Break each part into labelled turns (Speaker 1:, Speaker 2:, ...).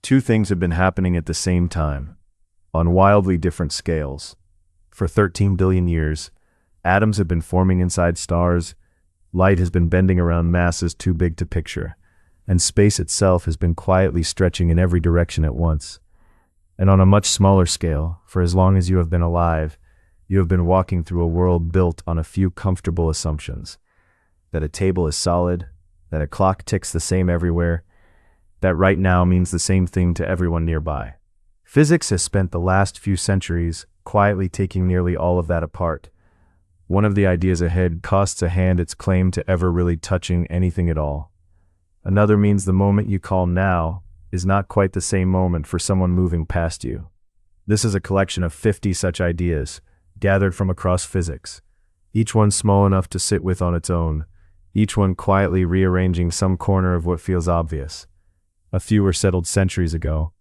Speaker 1: Two things have been happening at the same time, on wildly different scales. For 13 billion years, atoms have been forming inside stars, light has been bending around masses too big to picture, and space itself has been quietly stretching in every direction at once. And on a much smaller scale, for as long as you have been alive, you have been walking through a world built on a few comfortable assumptions. That a table is solid, that a clock ticks the same everywhere, that right now means the same thing to everyone nearby. Physics has spent the last few centuries quietly taking nearly all of that apart. One of the ideas ahead costs a hand its claim to ever really touching anything at all. Another means the moment you call now is not quite the same moment for someone moving past you. This is a collection of 50 such ideas, gathered from across physics, each one small enough to sit with on its own, each one quietly rearranging some corner of what feels obvious. A few were settled centuries ago.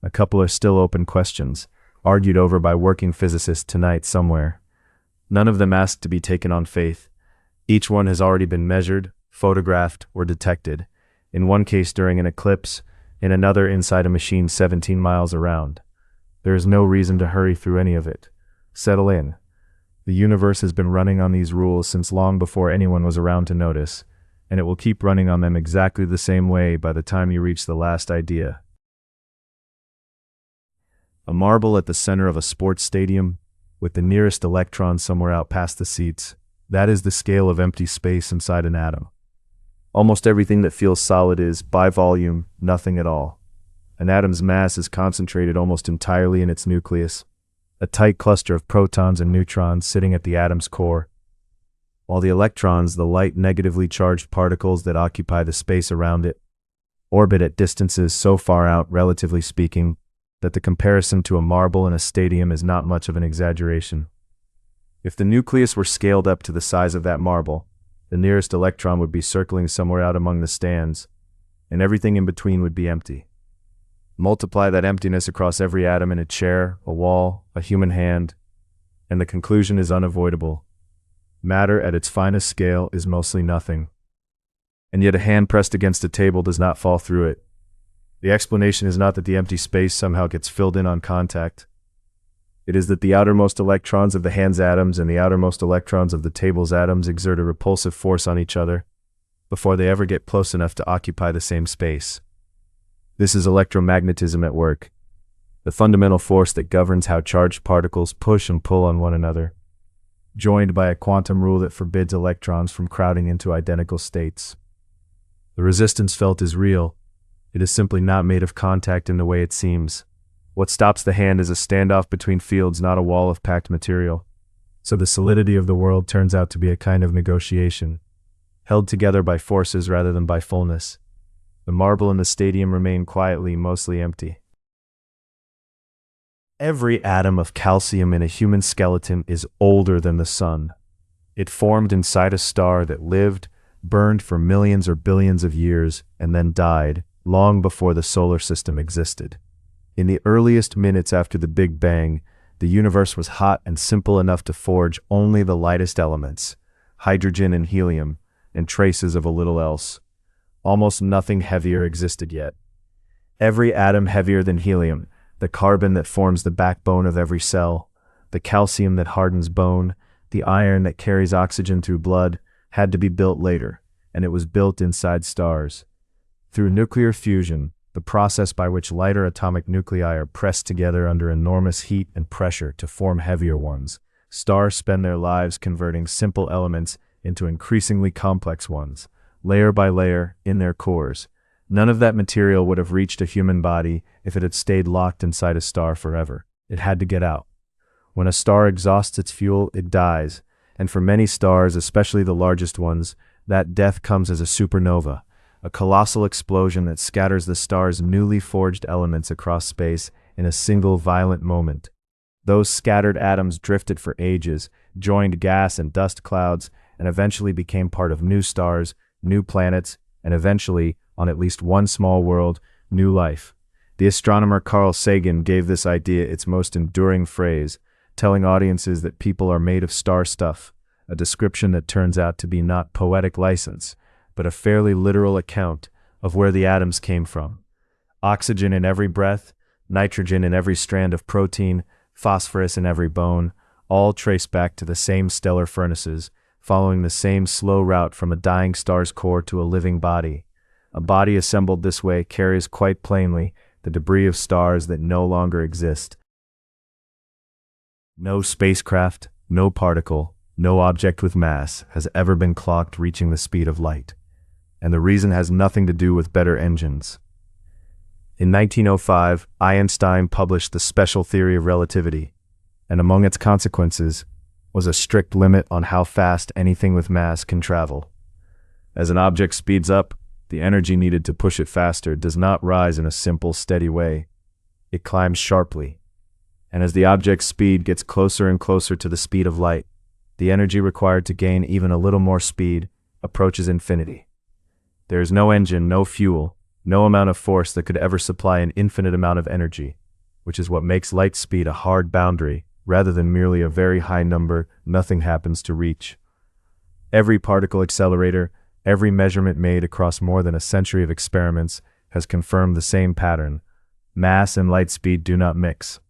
Speaker 1: A couple are still open questions, argued over by working physicists tonight somewhere. None of them asked to be taken on faith. Each one has already been measured, photographed, or detected, in one case during an eclipse, in another inside a machine 17 miles around. There is no reason to hurry through any of it. Settle in. The universe has been running on these rules since long before anyone was around to notice, and it will keep running on them exactly the same way by the time you reach the last idea. A marble at the center of a sports stadium, with the nearest electron somewhere out past the seats. That is the scale of empty space inside an atom. Almost everything that feels solid is, by volume, nothing at all. An atom's mass is concentrated almost entirely in its nucleus, a tight cluster of protons and neutrons sitting at the atom's core, while the electrons, the light negatively charged particles that occupy the space around it, orbit at distances so far out, relatively speaking, that the comparison to a marble in a stadium is not much of an exaggeration. If the nucleus were scaled up to the size of that marble, the nearest electron would be circling somewhere out among the stands, and everything in between would be empty. Multiply that emptiness across every atom in a chair, a wall, a human hand, and the conclusion is unavoidable. Matter at its finest scale is mostly nothing. And yet a hand pressed against a table does not fall through it. The explanation is not that the empty space somehow gets filled in on contact. It is that the outermost electrons of the hand's atoms and the outermost electrons of the table's atoms exert a repulsive force on each other before they ever get close enough to occupy the same space. This is electromagnetism at work, the fundamental force that governs how charged particles push and pull on one another, joined by a quantum rule that forbids electrons from crowding into identical states. The resistance felt is real. It is simply not made of contact in the way it seems. What stops the hand is a standoff between fields, not a wall of packed material. So the solidity of the world turns out to be a kind of negotiation, held together by forces rather than by fullness. The marble in the stadium remained quietly, mostly empty. Every atom of calcium in a human skeleton is older than the sun. It formed inside a star that lived, burned for millions or billions of years, and then died, long before the solar system existed. In the earliest minutes after the Big Bang, the universe was hot and simple enough to forge only the lightest elements, hydrogen and helium, and traces of a little else. Almost nothing heavier existed yet. Every atom heavier than helium, the carbon that forms the backbone of every cell, the calcium that hardens bone, the iron that carries oxygen through blood, had to be built later, and it was built inside stars. Through nuclear fusion, the process by which lighter atomic nuclei are pressed together under enormous heat and pressure to form heavier ones, stars spend their lives converting simple elements into increasingly complex ones, layer by layer, in their cores. None of that material would have reached a human body if it had stayed locked inside a star forever. It had to get out. When a star exhausts its fuel, it dies, and for many stars, especially the largest ones, that death comes as a supernova, a colossal explosion that scatters the star's newly forged elements across space in a single violent moment. Those scattered atoms drifted for ages, joined gas and dust clouds, and eventually became part of new stars, new planets, and eventually, on at least one small world, new life. The astronomer Carl Sagan gave this idea its most enduring phrase, telling audiences that people are made of star stuff, a description that turns out to be not poetic license, but a fairly literal account of where the atoms came from. Oxygen in every breath, nitrogen in every strand of protein, phosphorus in every bone, all trace back to the same stellar furnaces, following the same slow route from a dying star's core to a living body. A body assembled this way carries quite plainly the debris of stars that no longer exist. No spacecraft, no particle, no object with mass has ever been clocked reaching the speed of light. And the reason has nothing to do with better engines. In 1905, Einstein published the special theory of relativity, and among its consequences was a strict limit on how fast anything with mass can travel. As an object speeds up, the energy needed to push it faster does not rise in a simple, steady way. It climbs sharply. And as the object's speed gets closer and closer to the speed of light, the energy required to gain even a little more speed approaches infinity. There is no engine, no fuel, no amount of force that could ever supply an infinite amount of energy, which is what makes light speed a hard boundary rather than merely a very high number nothing happens to reach. Every particle accelerator, every measurement made across more than a century of experiments has confirmed the same pattern. Mass and light speed do not mix.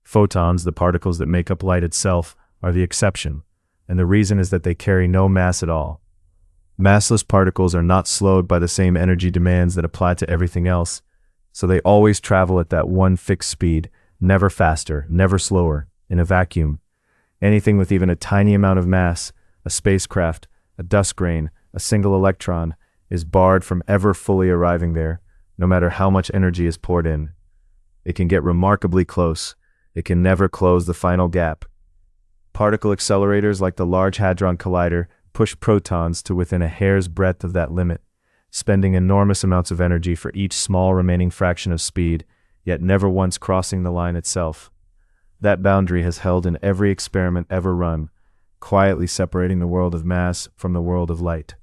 Speaker 1: Photons, the particles that make up light itself, are the exception, and the reason is that they carry no mass at all. Massless particles are not slowed by the same energy demands that apply to everything else, so they always travel at that one fixed speed, never faster, never slower, in a vacuum. Anything with even a tiny amount of mass, a spacecraft, a dust grain, a single electron, is barred from ever fully arriving there, no matter how much energy is poured in. It can get remarkably close. It can never close the final gap. Particle accelerators like the Large Hadron Collider push protons to within a hair's breadth of that limit, spending enormous amounts of energy for each small remaining fraction of speed, yet never once crossing the line itself. That boundary has held in every experiment ever run, quietly separating the world of mass from the world of light.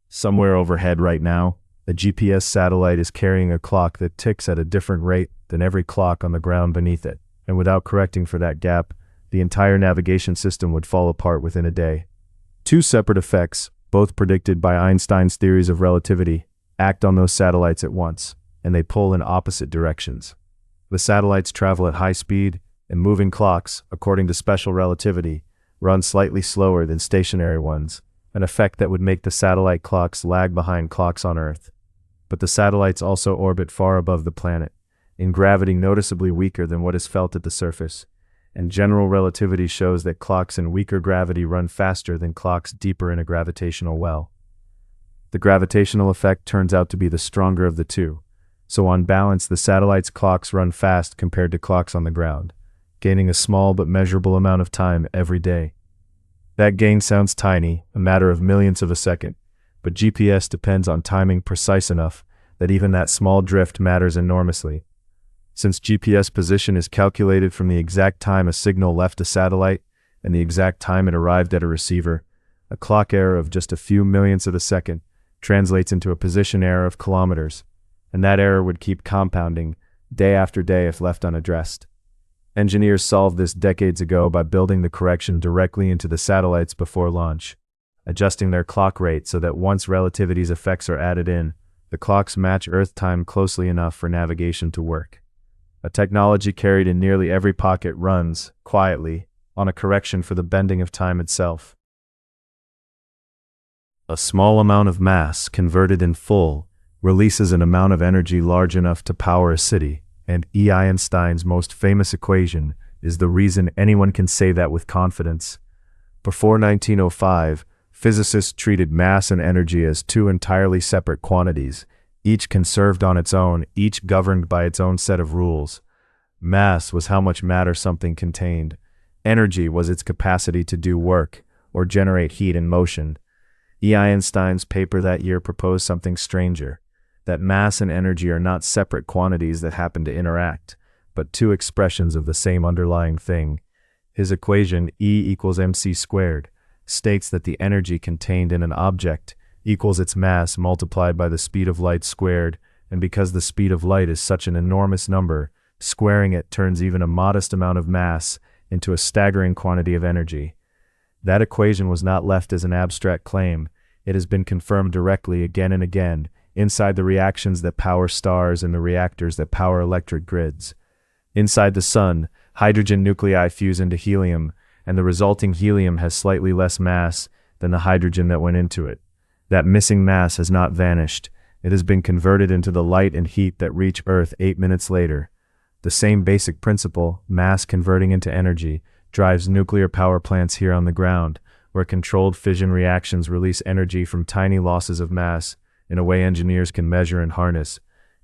Speaker 1: Somewhere overhead right now, a GPS satellite is carrying a clock that ticks at a different rate than every clock on the ground beneath it, and without correcting for that gap, the entire navigation system would fall apart within a day. Two separate effects, both predicted by Einstein's theories of relativity, act on those satellites at once, and they pull in opposite directions. The satellites travel at high speed, and moving clocks, according to special relativity, run slightly slower than stationary ones, an effect that would make the satellite clocks lag behind clocks on Earth. But the satellites also orbit far above the planet, in gravity noticeably weaker than what is felt at the surface, and general relativity shows that clocks in weaker gravity run faster than clocks deeper in a gravitational well. The gravitational effect turns out to be the stronger of the two, so on balance the satellite's clocks run fast compared to clocks on the ground, gaining a small but measurable amount of time every day. That gain sounds tiny, a matter of millionths of a second, but GPS depends on timing precise enough that even that small drift matters enormously. Since GPS position is calculated from the exact time a signal left a satellite and the exact time it arrived at a receiver, a clock error of just a few millionths of a second translates into a position error of kilometers, and that error would keep compounding day after day if left unaddressed. Engineers solved this decades ago by building the correction directly into the satellites before launch, adjusting their clock rate so that once relativity's effects are added in, the clocks match Earth time closely enough for navigation to work. A technology carried in nearly every pocket runs, quietly, on a correction for the bending of time itself. A small amount of mass, converted in full, releases an amount of energy large enough to power a city, and Einstein's most famous equation is the reason anyone can say that with confidence. Before 1905, physicists treated mass and energy as two entirely separate quantities, each conserved on its own, each governed by its own set of rules. Mass was how much matter something contained. Energy was its capacity to do work, or generate heat and motion. Einstein's paper that year proposed something stranger, that mass and energy are not separate quantities that happen to interact, but two expressions of the same underlying thing. His equation, E equals mc squared, states that the energy contained in an object equals its mass multiplied by the speed of light squared, and because the speed of light is such an enormous number, squaring it turns even a modest amount of mass into a staggering quantity of energy. That equation was not left as an abstract claim. It has been confirmed directly again and again, inside the reactions that power stars and the reactors that power electric grids. Inside the sun, hydrogen nuclei fuse into helium, and the resulting helium has slightly less mass than the hydrogen that went into it. That missing mass has not vanished. It has been converted into the light and heat that reach Earth 8 minutes later. The same basic principle, mass converting into energy, drives nuclear power plants here on the ground, where controlled fission reactions release energy from tiny losses of mass in a way engineers can measure and harness.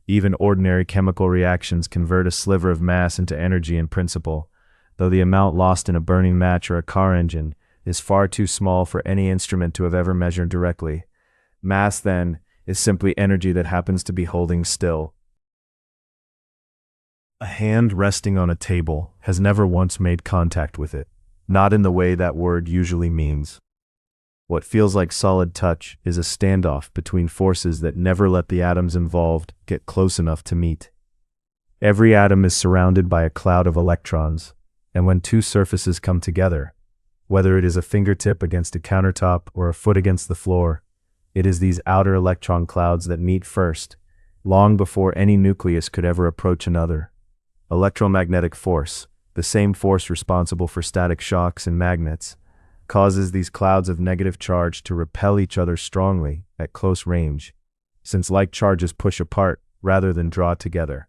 Speaker 1: Even ordinary chemical reactions convert a sliver of mass into energy in principle, though the amount lost in a burning match or a car engine is far too small for any instrument to have ever measured directly. Mass, then, is simply energy that happens to be holding still. A hand resting on a table has never once made contact with it, not in the way that word usually means. What feels like solid touch is a standoff between forces that never let the atoms involved get close enough to meet. Every atom is surrounded by a cloud of electrons, and when two surfaces come together, whether it is a fingertip against a countertop or a foot against the floor, it is these outer electron clouds that meet first, long before any nucleus could ever approach another. Electromagnetic force, the same force responsible for static shocks and magnets, causes these clouds of negative charge to repel each other strongly at close range, since like charges push apart rather than draw together.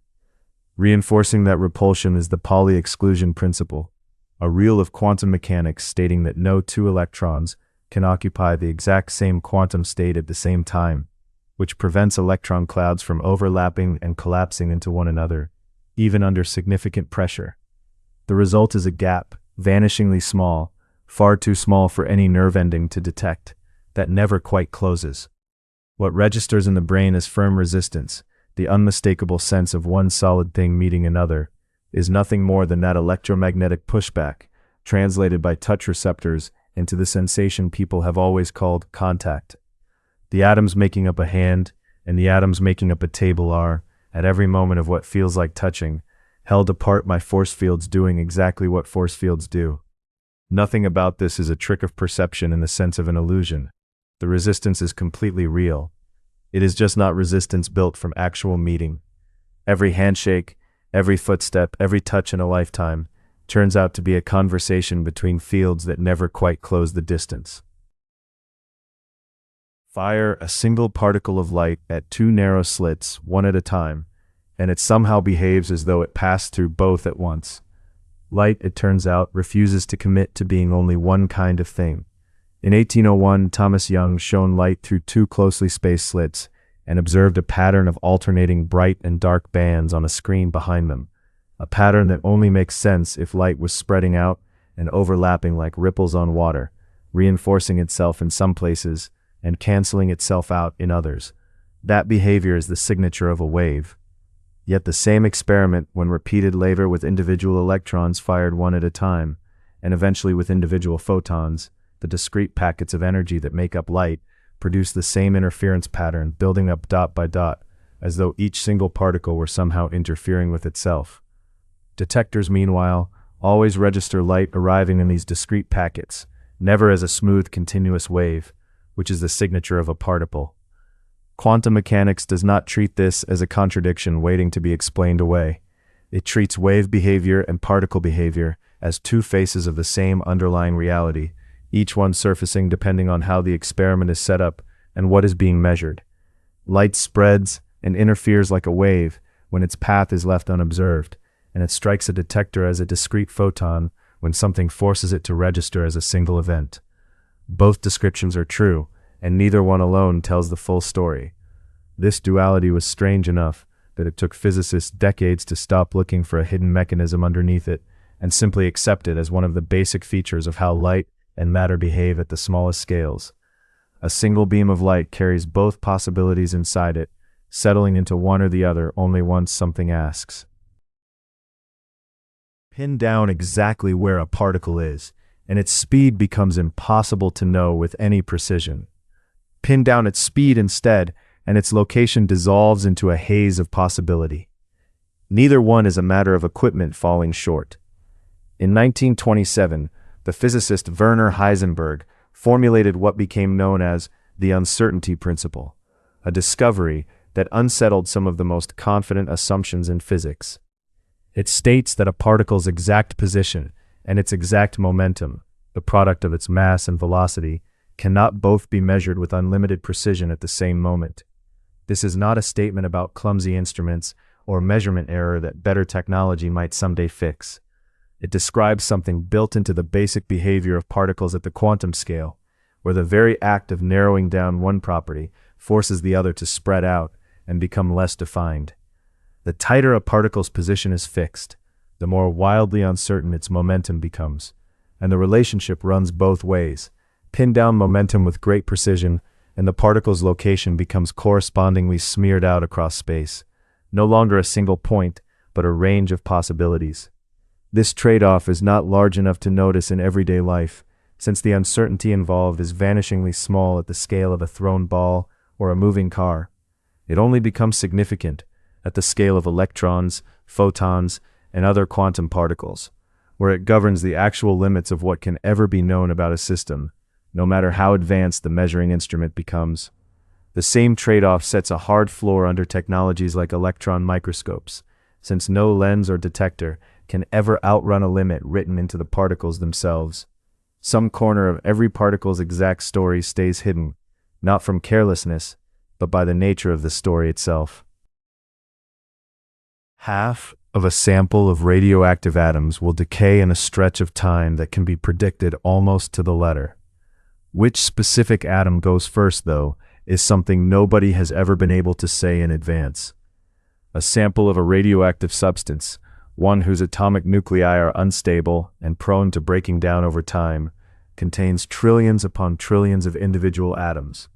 Speaker 1: Reinforcing that repulsion is the Pauli exclusion principle, a rule of quantum mechanics stating that no two electrons can occupy the exact same quantum state at the same time, which prevents electron clouds from overlapping and collapsing into one another, even under significant pressure. The result is a gap, vanishingly small, far too small for any nerve ending to detect, that never quite closes. What registers in the brain as firm resistance, the unmistakable sense of one solid thing meeting another, is nothing more than that electromagnetic pushback, translated by touch receptors into the sensation people have always called contact. The atoms making up a hand and the atoms making up a table are, at every moment of what feels like touching, held apart by force fields doing exactly what force fields do. Nothing about this is a trick of perception in the sense of an illusion. The resistance is completely real. It is just not resistance built from actual meeting. Every handshake, every footstep, every touch in a lifetime turns out to be a conversation between fields that never quite close the distance. Fire a single particle of light at two narrow slits, one at a time, and it somehow behaves as though it passed through both at once. Light, it turns out, refuses to commit to being only one kind of thing. In 1801, Thomas Young shone light through two closely spaced slits and observed a pattern of alternating bright and dark bands on a screen behind them, a pattern that only makes sense if light was spreading out and overlapping like ripples on water, reinforcing itself in some places and canceling itself out in others. That behavior is the signature of a wave. Yet the same experiment, when repeated later with individual electrons fired one at a time, and eventually with individual photons, the discrete packets of energy that make up light, produce the same interference pattern, building up dot by dot, as though each single particle were somehow interfering with itself. Detectors, meanwhile, always register light arriving in these discrete packets, never as a smooth continuous wave, which is the signature of a particle. Quantum mechanics does not treat this as a contradiction waiting to be explained away. It treats wave behavior and particle behavior as two faces of the same underlying reality, each one surfacing depending on how the experiment is set up and what is being measured. Light spreads and interferes like a wave when its path is left unobserved, and it strikes a detector as a discrete photon when something forces it to register as a single event. Both descriptions are true, and neither one alone tells the full story. This duality was strange enough that it took physicists decades to stop looking for a hidden mechanism underneath it and simply accept it as one of the basic features of how light and matter behave at the smallest scales. A single beam of light carries both possibilities inside it, settling into one or the other only once something asks. Pin down exactly where a particle is, and its speed becomes impossible to know with any precision. Pin down its speed instead, and its location dissolves into a haze of possibility. Neither one is a matter of equipment falling short. In 1927, the physicist Werner Heisenberg formulated what became known as the uncertainty principle, a discovery that unsettled some of the most confident assumptions in physics. It states that a particle's exact position and its exact momentum, the product of its mass and velocity, cannot both be measured with unlimited precision at the same moment. This is not a statement about clumsy instruments or measurement error that better technology might someday fix. It describes something built into the basic behavior of particles at the quantum scale, where the very act of narrowing down one property forces the other to spread out and become less defined. The tighter a particle's position is fixed, the more wildly uncertain its momentum becomes, and the relationship runs both ways. Pin down momentum with great precision, and the particle's location becomes correspondingly smeared out across space, no longer a single point, but a range of possibilities. This trade-off is not large enough to notice in everyday life, since the uncertainty involved is vanishingly small at the scale of a thrown ball or a moving car. It only becomes significant at the scale of electrons, photons, and other quantum particles, where it governs the actual limits of what can ever be known about a system, no matter how advanced the measuring instrument becomes. The same trade-off sets a hard floor under technologies like electron microscopes, since no lens or detector can ever outrun a limit written into the particles themselves. Some corner of every particle's exact story stays hidden, not from carelessness, but by the nature of the story itself. Half of a sample of radioactive atoms will decay in a stretch of time that can be predicted almost to the letter. Which specific atom goes first, though, is something nobody has ever been able to say in advance. A sample of a radioactive substance, one whose atomic nuclei are unstable and prone to breaking down over time, contains trillions upon trillions of individual atoms.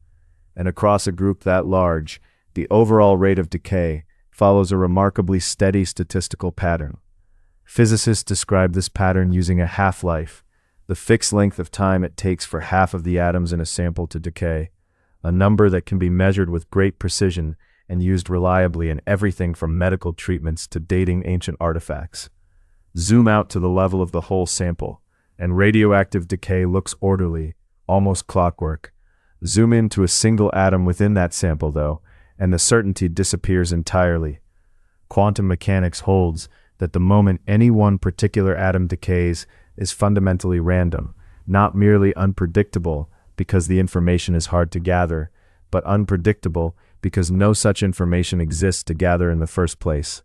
Speaker 1: And across a group that large, the overall rate of decay follows a remarkably steady statistical pattern. Physicists describe this pattern using a half-life, the fixed length of time it takes for half of the atoms in a sample to decay, a number that can be measured with great precision and used reliably in everything from medical treatments to dating ancient artifacts. Zoom out to the level of the whole sample, and radioactive decay looks orderly, almost clockwork. Zoom in to a single atom within that sample, though, and the certainty disappears entirely. Quantum mechanics holds that the moment any one particular atom decays is fundamentally random, not merely unpredictable because the information is hard to gather, but unpredictable because no such information exists to gather in the first place.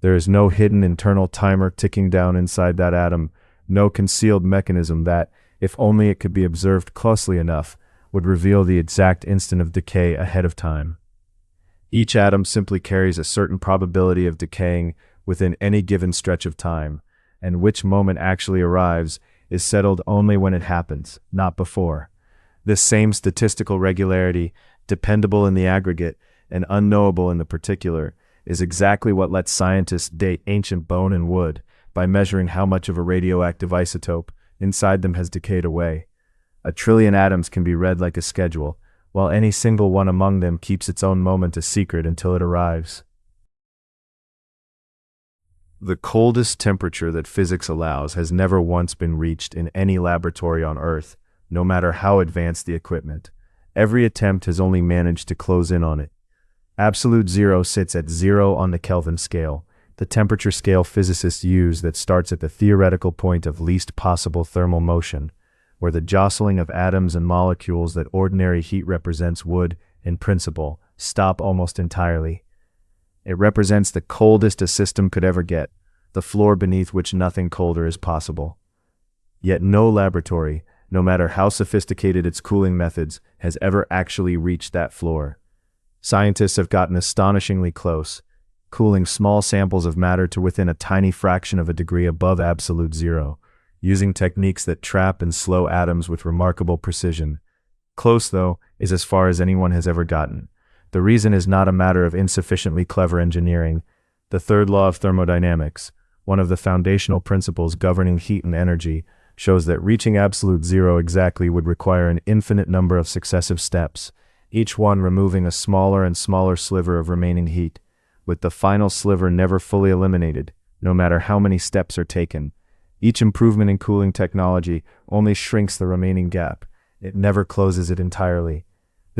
Speaker 1: There is no hidden internal timer ticking down inside that atom, no concealed mechanism that, if only it could be observed closely enough, would reveal the exact instant of decay ahead of time. Each atom simply carries a certain probability of decaying within any given stretch of time, and which moment actually arrives is settled only when it happens, not before. This same statistical regularity, dependable in the aggregate and unknowable in the particular, is exactly what lets scientists date ancient bone and wood by measuring how much of a radioactive isotope inside them has decayed away. A trillion atoms can be read like a schedule, while any single one among them keeps its own moment a secret until it arrives. The coldest temperature that physics allows has never once been reached in any laboratory on Earth, no matter how advanced the equipment. Every attempt has only managed to close in on it. Absolute zero sits at 0 on the Kelvin scale, the temperature scale physicists use that starts at the theoretical point of least possible thermal motion, where the jostling of atoms and molecules that ordinary heat represents would, in principle, stop almost entirely. It represents the coldest a system could ever get, the floor beneath which nothing colder is possible. Yet no laboratory, no matter how sophisticated its cooling methods, has ever actually reached that floor. Scientists have gotten astonishingly close, cooling small samples of matter to within a tiny fraction of a degree above absolute zero, using techniques that trap and slow atoms with remarkable precision. Close, though, is as far as anyone has ever gotten. The reason is not a matter of insufficiently clever engineering. The third law of thermodynamics, one of the foundational principles governing heat and energy, shows that reaching absolute zero exactly would require an infinite number of successive steps, each one removing a smaller and smaller sliver of remaining heat, with the final sliver never fully eliminated, no matter how many steps are taken. Each improvement in cooling technology only shrinks the remaining gap. It never closes it entirely.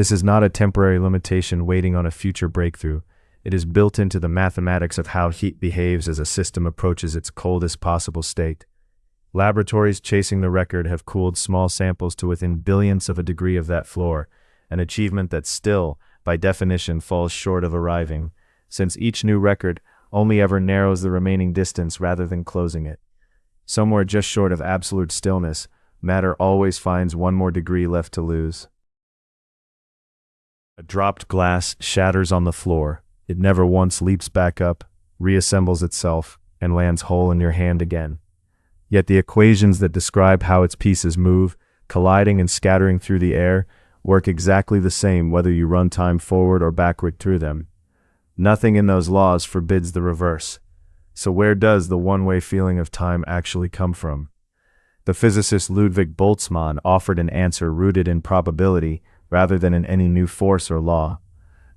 Speaker 1: This is not a temporary limitation waiting on a future breakthrough. It is built into the mathematics of how heat behaves as a system approaches its coldest possible state. Laboratories chasing the record have cooled small samples to within billionths of a degree of that floor, an achievement that still, by definition, falls short of arriving, since each new record only ever narrows the remaining distance rather than closing it. Somewhere just short of absolute stillness, matter always finds one more degree left to lose. A dropped glass shatters on the floor. It never once leaps back up, reassembles itself, and lands whole in your hand again. Yet the equations that describe how its pieces move, colliding and scattering through the air, work exactly the same whether you run time forward or backward through them. Nothing in those laws forbids the reverse. So where does the one-way feeling of time actually come from? The physicist Ludwig Boltzmann offered an answer rooted in probability rather than in any new force or law.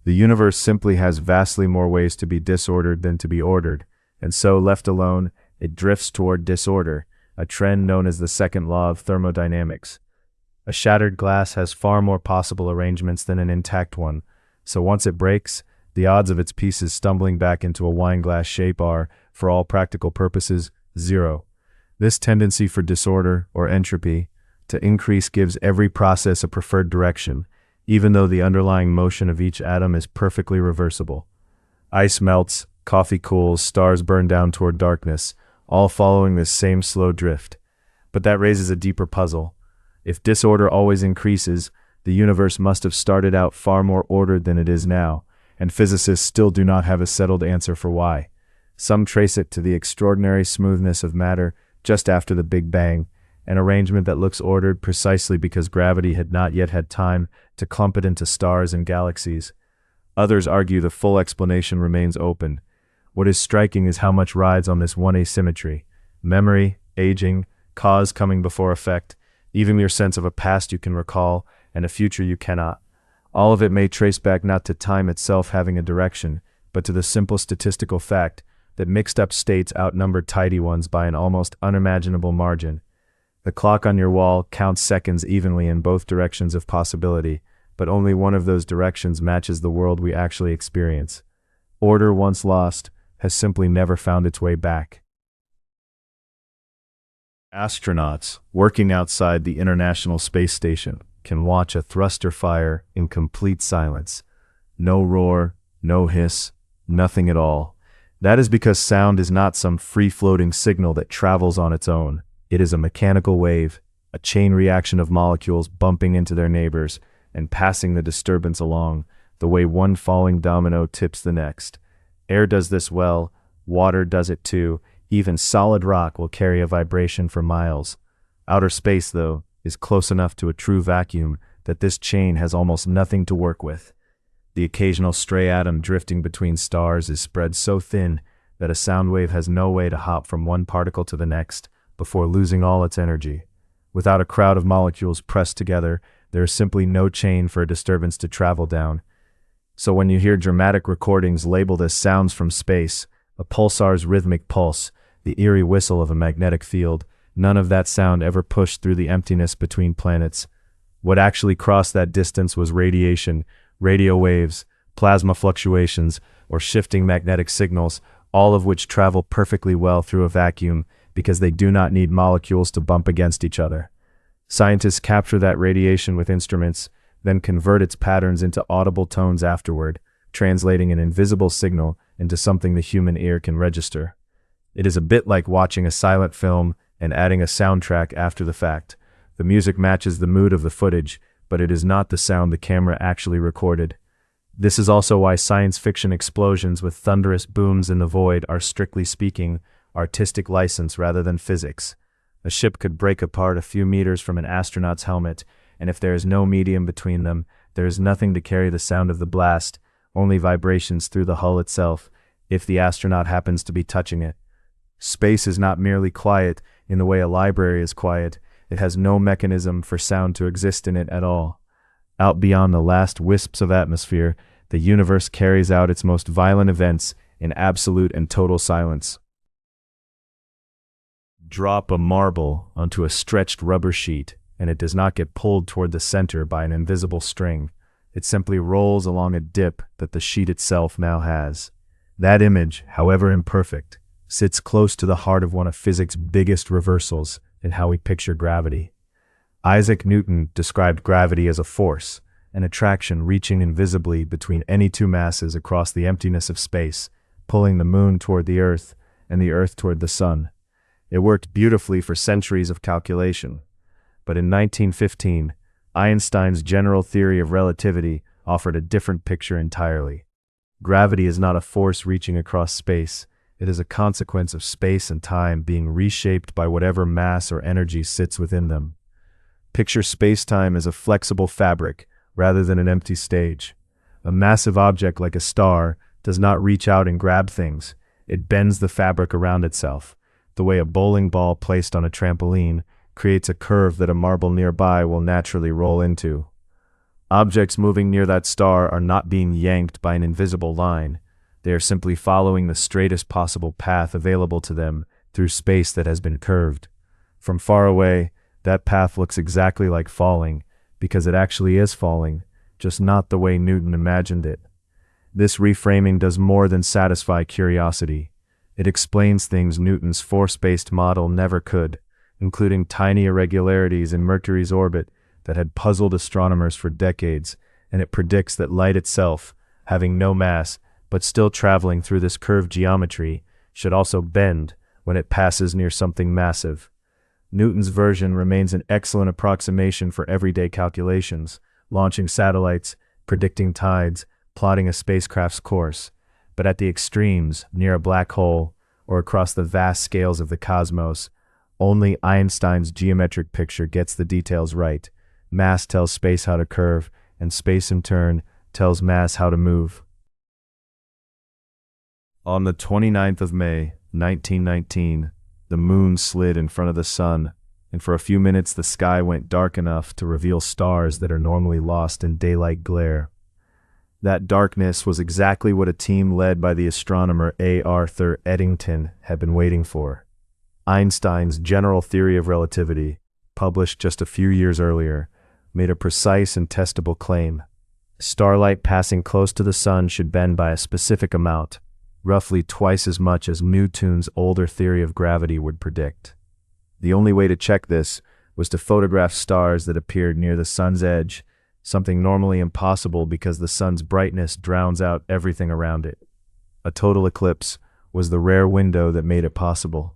Speaker 1: The universe simply has vastly more ways to be disordered than to be ordered, and so, left alone, it drifts toward disorder, a trend known as the second law of thermodynamics. A shattered glass has far more possible arrangements than an intact one, so once it breaks, the odds of its pieces stumbling back into a wineglass shape are, for all practical purposes, 0. This tendency for disorder, or entropy, to increase gives every process a preferred direction, even though the underlying motion of each atom is perfectly reversible. Ice melts, coffee cools, stars burn down toward darkness, all following this same slow drift. But that raises a deeper puzzle. If disorder always increases, the universe must have started out far more ordered than it is now, and physicists still do not have a settled answer for why. Some trace it to the extraordinary smoothness of matter just after the Big Bang, an arrangement that looks ordered precisely because gravity had not yet had time to clump it into stars and galaxies. Others argue the full explanation remains open. What is striking is how much rides on this one asymmetry: memory, aging, cause coming before effect, even your sense of a past you can recall and a future you cannot. All of it may trace back not to time itself having a direction, but to the simple statistical fact that mixed-up states outnumber tidy ones by an almost unimaginable margin. The clock on your wall counts seconds evenly in both directions of possibility, but only one of those directions matches the world we actually experience. Order, once lost, has simply never found its way back. Astronauts working outside the International Space Station can watch a thruster fire in complete silence. No roar, no hiss, nothing at all. That is because sound is not some free-floating signal that travels on its own. It is a mechanical wave, a chain reaction of molecules bumping into their neighbors and passing the disturbance along, the way one falling domino tips the next. Air does this well, water does it too, even solid rock will carry a vibration for miles. Outer space, though, is close enough to a true vacuum that this chain has almost nothing to work with. The occasional stray atom drifting between stars is spread so thin that a sound wave has no way to hop from one particle to the next before losing all its energy. Without a crowd of molecules pressed together, there is simply no chain for a disturbance to travel down. So when you hear dramatic recordings labeled as sounds from space, a pulsar's rhythmic pulse, the eerie whistle of a magnetic field, none of that sound ever pushed through the emptiness between planets. What actually crossed that distance was radiation, radio waves, plasma fluctuations, or shifting magnetic signals, all of which travel perfectly well through a vacuum because they do not need molecules to bump against each other. Scientists capture that radiation with instruments, then convert its patterns into audible tones afterward, translating an invisible signal into something the human ear can register. It is a bit like watching a silent film and adding a soundtrack after the fact. The music matches the mood of the footage, but it is not the sound the camera actually recorded. This is also why science fiction explosions with thunderous booms in the void are, strictly speaking, artistic license rather than physics. A ship could break apart a few meters from an astronaut's helmet, and if there is no medium between them, there is nothing to carry the sound of the blast, only vibrations through the hull itself, if the astronaut happens to be touching it. Space is not merely quiet in the way a library is quiet. It has no mechanism for sound to exist in it at all. Out beyond the last wisps of atmosphere, the universe carries out its most violent events in absolute and total silence. Drop a marble onto a stretched rubber sheet, and it does not get pulled toward the center by an invisible string. It simply rolls along a dip that the sheet itself now has. That image, however imperfect, sits close to the heart of one of physics' biggest reversals in how we picture gravity. Isaac Newton described gravity as a force, an attraction reaching invisibly between any two masses across the emptiness of space, pulling the moon toward the Earth and the Earth toward the sun. It worked beautifully for centuries of calculation. But in 1915, Einstein's general theory of relativity offered a different picture entirely. Gravity is not a force reaching across space. It is a consequence of space and time being reshaped by whatever mass or energy sits within them. Picture space-time as a flexible fabric rather than an empty stage. A massive object like a star does not reach out and grab things. It bends the fabric around itself, the way a bowling ball placed on a trampoline creates a curve that a marble nearby will naturally roll into. Objects moving near that star are not being yanked by an invisible line. They are simply following the straightest possible path available to them through space that has been curved. From far away, that path looks exactly like falling, because it actually is falling, just not the way Newton imagined it. This reframing does more than satisfy curiosity. It explains things Newton's force-based model never could, including tiny irregularities in Mercury's orbit that had puzzled astronomers for decades, and it predicts that light itself, having no mass, but still traveling through this curved geometry, should also bend when it passes near something massive. Newton's version remains an excellent approximation for everyday calculations, launching satellites, predicting tides, plotting a spacecraft's course. But at the extremes, near a black hole, or across the vast scales of the cosmos, only Einstein's geometric picture gets the details right. Mass tells space how to curve, and space in turn tells mass how to move. On the 29th of May, 1919, the moon slid in front of the sun, and for a few minutes the sky went dark enough to reveal stars that are normally lost in daylight glare. That darkness was exactly what a team led by the astronomer A. Arthur Eddington had been waiting for. Einstein's general theory of relativity, published just a few years earlier, made a precise and testable claim. Starlight passing close to the sun should bend by a specific amount, roughly twice as much as Newton's older theory of gravity would predict. The only way to check this was to photograph stars that appeared near the sun's edge, something normally impossible because the sun's brightness drowns out everything around it. A total eclipse was the rare window that made it possible.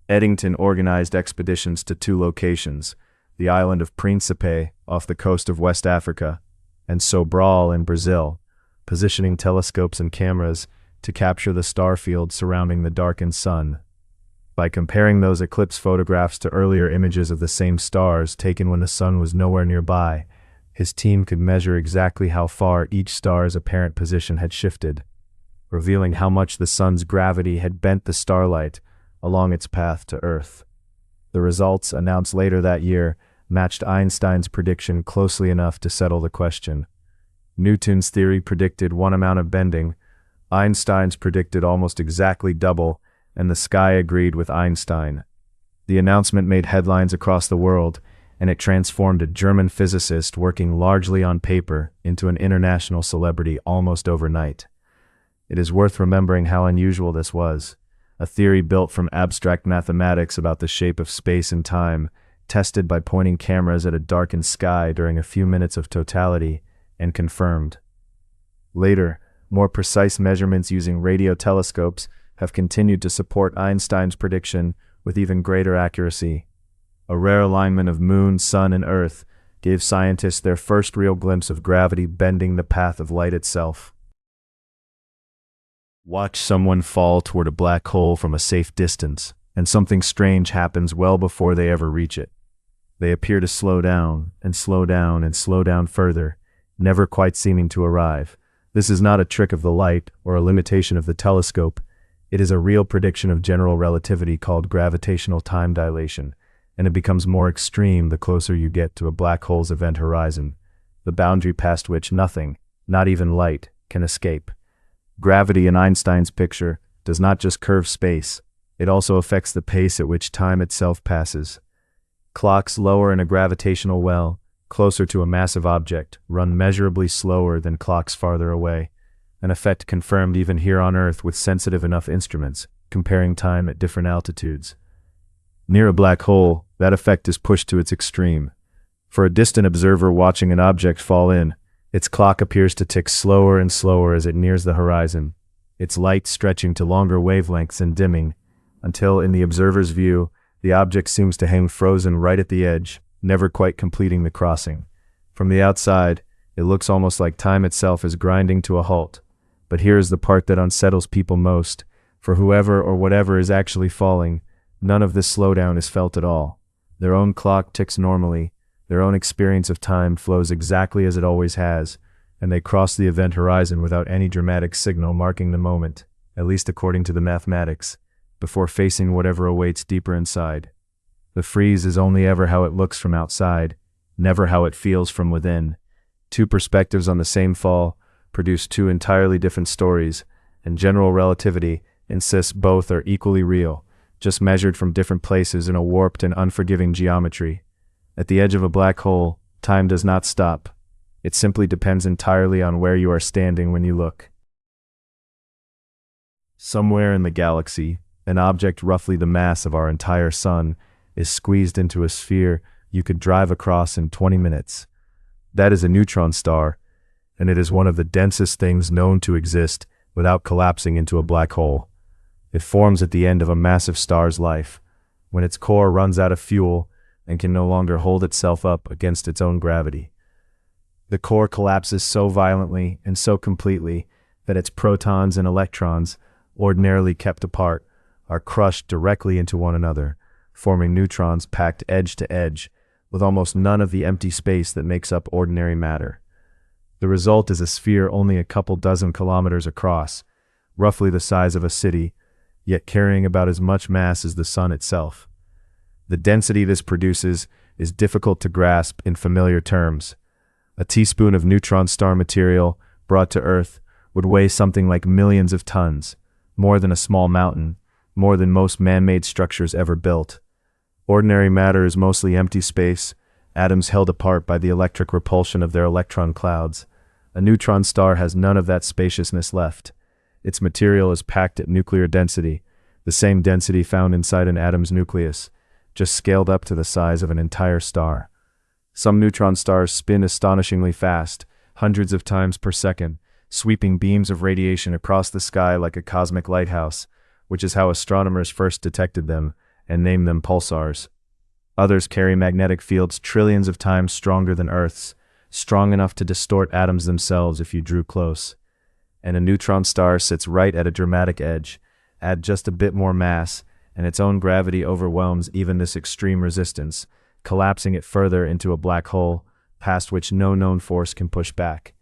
Speaker 1: Eddington organized expeditions to two locations, the island of Príncipe off the coast of West Africa, and Sobral in Brazil, positioning telescopes and cameras to capture the star field surrounding the darkened sun. By comparing those eclipse photographs to earlier images of the same stars taken when the sun was nowhere nearby, his team could measure exactly how far each star's apparent position had shifted, revealing how much the sun's gravity had bent the starlight along its path to Earth. The results, announced later that year, matched Einstein's prediction closely enough to settle the question. Newton's theory predicted one amount of bending, Einstein's predicted almost exactly double, and the sky agreed with Einstein. The announcement made headlines across the world, and it transformed a German physicist working largely on paper into an international celebrity almost overnight. It is worth remembering how unusual this was. A theory built from abstract mathematics about the shape of space and time, tested by pointing cameras at a darkened sky during a few minutes of totality, and confirmed. Later, more precise measurements using radio telescopes have continued to support Einstein's prediction with even greater accuracy. A rare alignment of moon, sun, and Earth gave scientists their first real glimpse of gravity bending the path of light itself. Watch someone fall toward a black hole from a safe distance, and something strange happens well before they ever reach it. They appear to slow down, and slow down, and slow down further, never quite seeming to arrive. This is not a trick of the light or a limitation of the telescope. It is a real prediction of general relativity called gravitational time dilation, and it becomes more extreme the closer you get to a black hole's event horizon, the boundary past which nothing, not even light, can escape. Gravity in Einstein's picture does not just curve space, it also affects the pace at which time itself passes. Clocks lower in a gravitational well closer to a massive object, run measurably slower than clocks farther away, an effect confirmed even here on Earth with sensitive enough instruments, comparing time at different altitudes. Near a black hole, that effect is pushed to its extreme. For a distant observer watching an object fall in, its clock appears to tick slower and slower as it nears the horizon, its light stretching to longer wavelengths and dimming, until, in the observer's view, the object seems to hang frozen right at the edge, never quite completing the crossing. From the outside, it looks almost like time itself is grinding to a halt. But here is the part that unsettles people most. For whoever or whatever is actually falling, none of this slowdown is felt at all. Their own clock ticks normally, their own experience of time flows exactly as it always has, and they cross the event horizon without any dramatic signal marking the moment, at least according to the mathematics, before facing whatever awaits deeper inside. The freeze is only ever how it looks from outside, never how it feels from within. Two perspectives on the same fall produce two entirely different stories, and general relativity insists both are equally real, just measured from different places in a warped and unforgiving geometry. At the edge of a black hole, time does not stop. It simply depends entirely on where you are standing when you look. Somewhere in the galaxy, an object roughly the mass of our entire sun is squeezed into a sphere you could drive across in 20 minutes. That is a neutron star, and it is one of the densest things known to exist without collapsing into a black hole. It forms at the end of a massive star's life, when its core runs out of fuel and can no longer hold itself up against its own gravity. The core collapses so violently and so completely that its protons and electrons, ordinarily kept apart, are crushed directly into one another, forming neutrons packed edge to edge, with almost none of the empty space that makes up ordinary matter. The result is a sphere only a couple dozen kilometers across, roughly the size of a city, yet carrying about as much mass as the sun itself. The density this produces is difficult to grasp in familiar terms. A teaspoon of neutron star material, brought to Earth, would weigh something like millions of tons, more than a small mountain, more than most man-made structures ever built. Ordinary matter is mostly empty space, atoms held apart by the electric repulsion of their electron clouds. A neutron star has none of that spaciousness left. Its material is packed at nuclear density, the same density found inside an atom's nucleus, just scaled up to the size of an entire star. Some neutron stars spin astonishingly fast, hundreds of times per second, sweeping beams of radiation across the sky like a cosmic lighthouse, which is how astronomers first detected them and named them pulsars. Others carry magnetic fields trillions of times stronger than Earth's, strong enough to distort atoms themselves if you drew close. And a neutron star sits right at a dramatic edge. Add just a bit more mass, and its own gravity overwhelms even this extreme resistance, collapsing it further into a black hole, past which no known force can push back.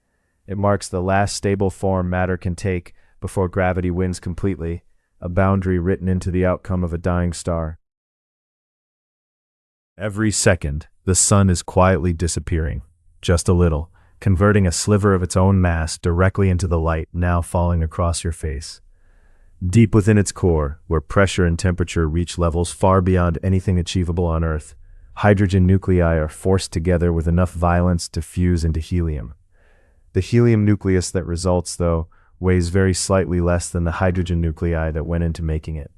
Speaker 1: It marks the last stable form matter can take before gravity wins completely, a boundary written into the outcome of a dying star. Every second, the sun is quietly disappearing, just a little, converting a sliver of its own mass directly into the light now falling across your face. Deep within its core, where pressure and temperature reach levels far beyond anything achievable on Earth, hydrogen nuclei are forced together with enough violence to fuse into helium. The helium nucleus that results, though, weighs very slightly less than the hydrogen nuclei that went into making it.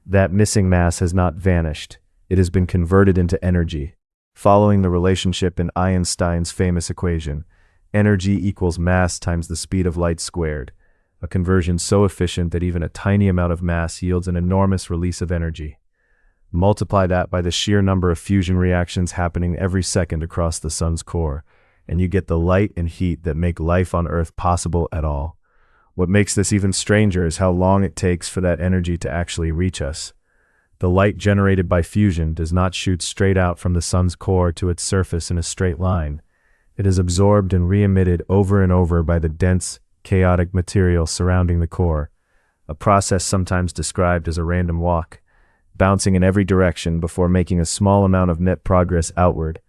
Speaker 1: That missing mass has not vanished. It has been converted into energy. Following the relationship in Einstein's famous equation, energy equals mass times the speed of light squared, a conversion so efficient that even a tiny amount of mass yields an enormous release of energy. Multiply that by the sheer number of fusion reactions happening every second across the sun's core, and you get the light and heat that make life on Earth possible at all. What makes this even stranger is how long it takes for that energy to actually reach us. The light generated by fusion does not shoot straight out from the sun's core to its surface in a straight line. It is absorbed and re-emitted over and over by the dense, chaotic material surrounding the core, a process sometimes described as a random walk, bouncing in every direction before making a small amount of net progress outward.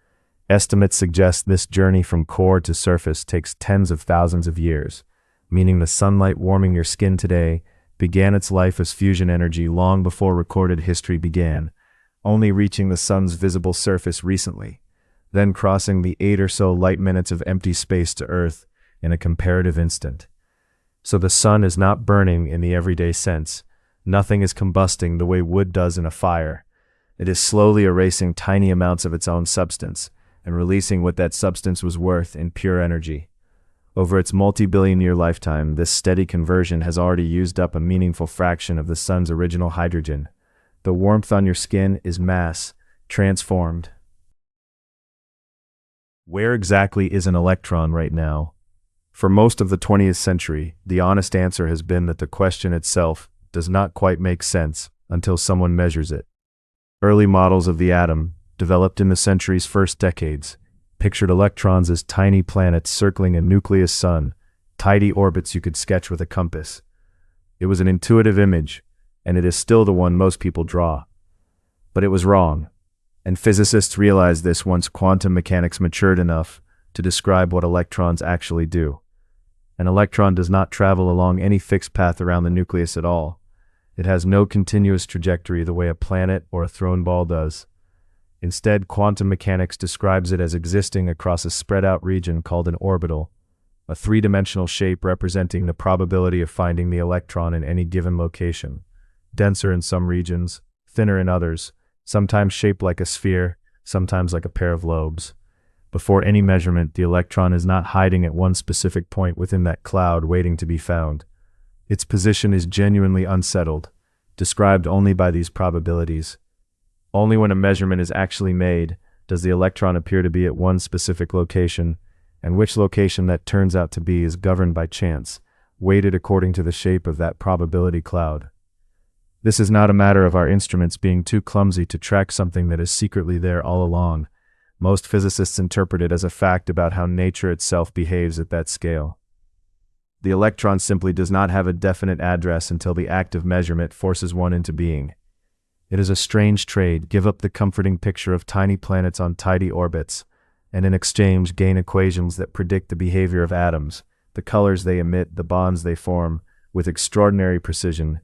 Speaker 1: Estimates suggest this journey from core to surface takes tens of thousands of years, meaning the sunlight warming your skin today began its life as fusion energy long before recorded history began, only reaching the sun's visible surface recently. then crossing the 8 or so light minutes of empty space to Earth in a comparative instant. So the sun is not burning in the everyday sense. Nothing is combusting the way wood does in a fire. It is slowly erasing tiny amounts of its own substance and releasing what that substance was worth in pure energy. Over its multi-billion-year lifetime, this steady conversion has already used up a meaningful fraction of the sun's original hydrogen. The warmth on your skin is mass, transformed. Where exactly is an electron right now? For most of the 20th century, the honest answer has been that the question itself does not quite make sense until someone measures it. Early models of the atom, developed in the century's first decades, pictured electrons as tiny planets circling a nucleus sun, tidy orbits you could sketch with a compass. It was an intuitive image, and it is still the one most people draw. But it was wrong, and physicists realized this once quantum mechanics matured enough to describe what electrons actually do. An electron does not travel along any fixed path around the nucleus at all. It has no continuous trajectory the way a planet or a thrown ball does. Instead, quantum mechanics describes it as existing across a spread-out region called an orbital, a three-dimensional shape representing the probability of finding the electron in any given location, denser in some regions, thinner in others, sometimes shaped like a sphere, sometimes like a pair of lobes. Before any measurement, the electron is not hiding at one specific point within that cloud waiting to be found. Its position is genuinely unsettled, described only by these probabilities. Only when a measurement is actually made does the electron appear to be at one specific location, and which location that turns out to be is governed by chance, weighted according to the shape of that probability cloud. This is not a matter of our instruments being too clumsy to track something that is secretly there all along. Most physicists interpret it as a fact about how nature itself behaves at that scale. The electron simply does not have a definite address until the act of measurement forces one into being. It is a strange trade. Give up the comforting picture of tiny planets on tidy orbits, and in exchange gain equations that predict the behavior of atoms, the colors they emit, the bonds they form, with extraordinary precision.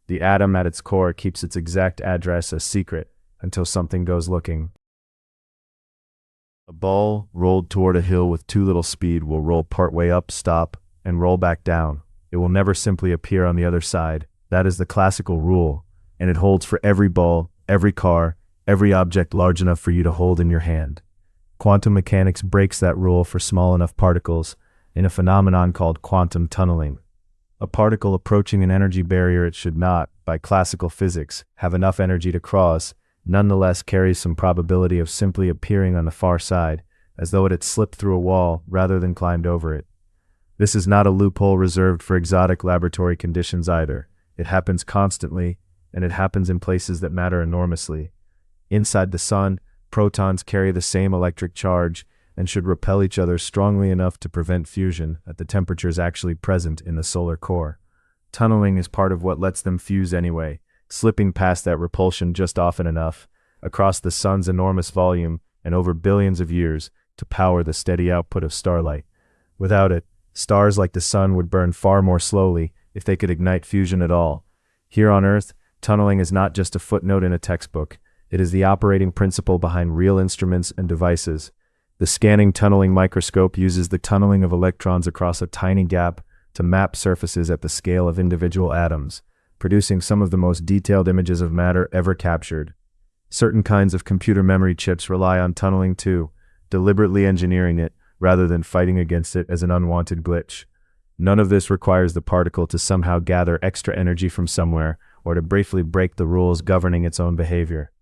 Speaker 1: The atom at its core keeps its exact address a secret until something goes looking. A ball rolled toward a hill with too little speed will roll partway up, stop, and roll back down. It will never simply appear on the other side. That is the classical rule, and it holds for every ball, every car, every object large enough for you to hold in your hand. Quantum mechanics breaks that rule for small enough particles in a phenomenon called quantum tunneling. A particle approaching an energy barrier it should not, by classical physics, have enough energy to cross, nonetheless carries some probability of simply appearing on the far side, as though it had slipped through a wall rather than climbed over it. This is not a loophole reserved for exotic laboratory conditions either. It happens constantly, and it happens in places that matter enormously. Inside the sun, protons carry the same electric charge and should repel each other strongly enough to prevent fusion at the temperatures actually present in the solar core. Tunneling is part of what lets them fuse anyway, slipping past that repulsion just often enough, across the sun's enormous volume and over billions of years, to power the steady output of starlight. Without it, stars like the sun would burn far more slowly if they could ignite fusion at all. Here on Earth, tunneling is not just a footnote in a textbook. It is the operating principle behind real instruments and devices. The scanning tunneling microscope uses the tunneling of electrons across a tiny gap to map surfaces at the scale of individual atoms, producing some of the most detailed images of matter ever captured. Certain kinds of computer memory chips rely on tunneling too, deliberately engineering it rather than fighting against it as an unwanted glitch. None of this requires the particle to somehow gather extra energy from somewhere or to briefly break the rules governing its own behavior.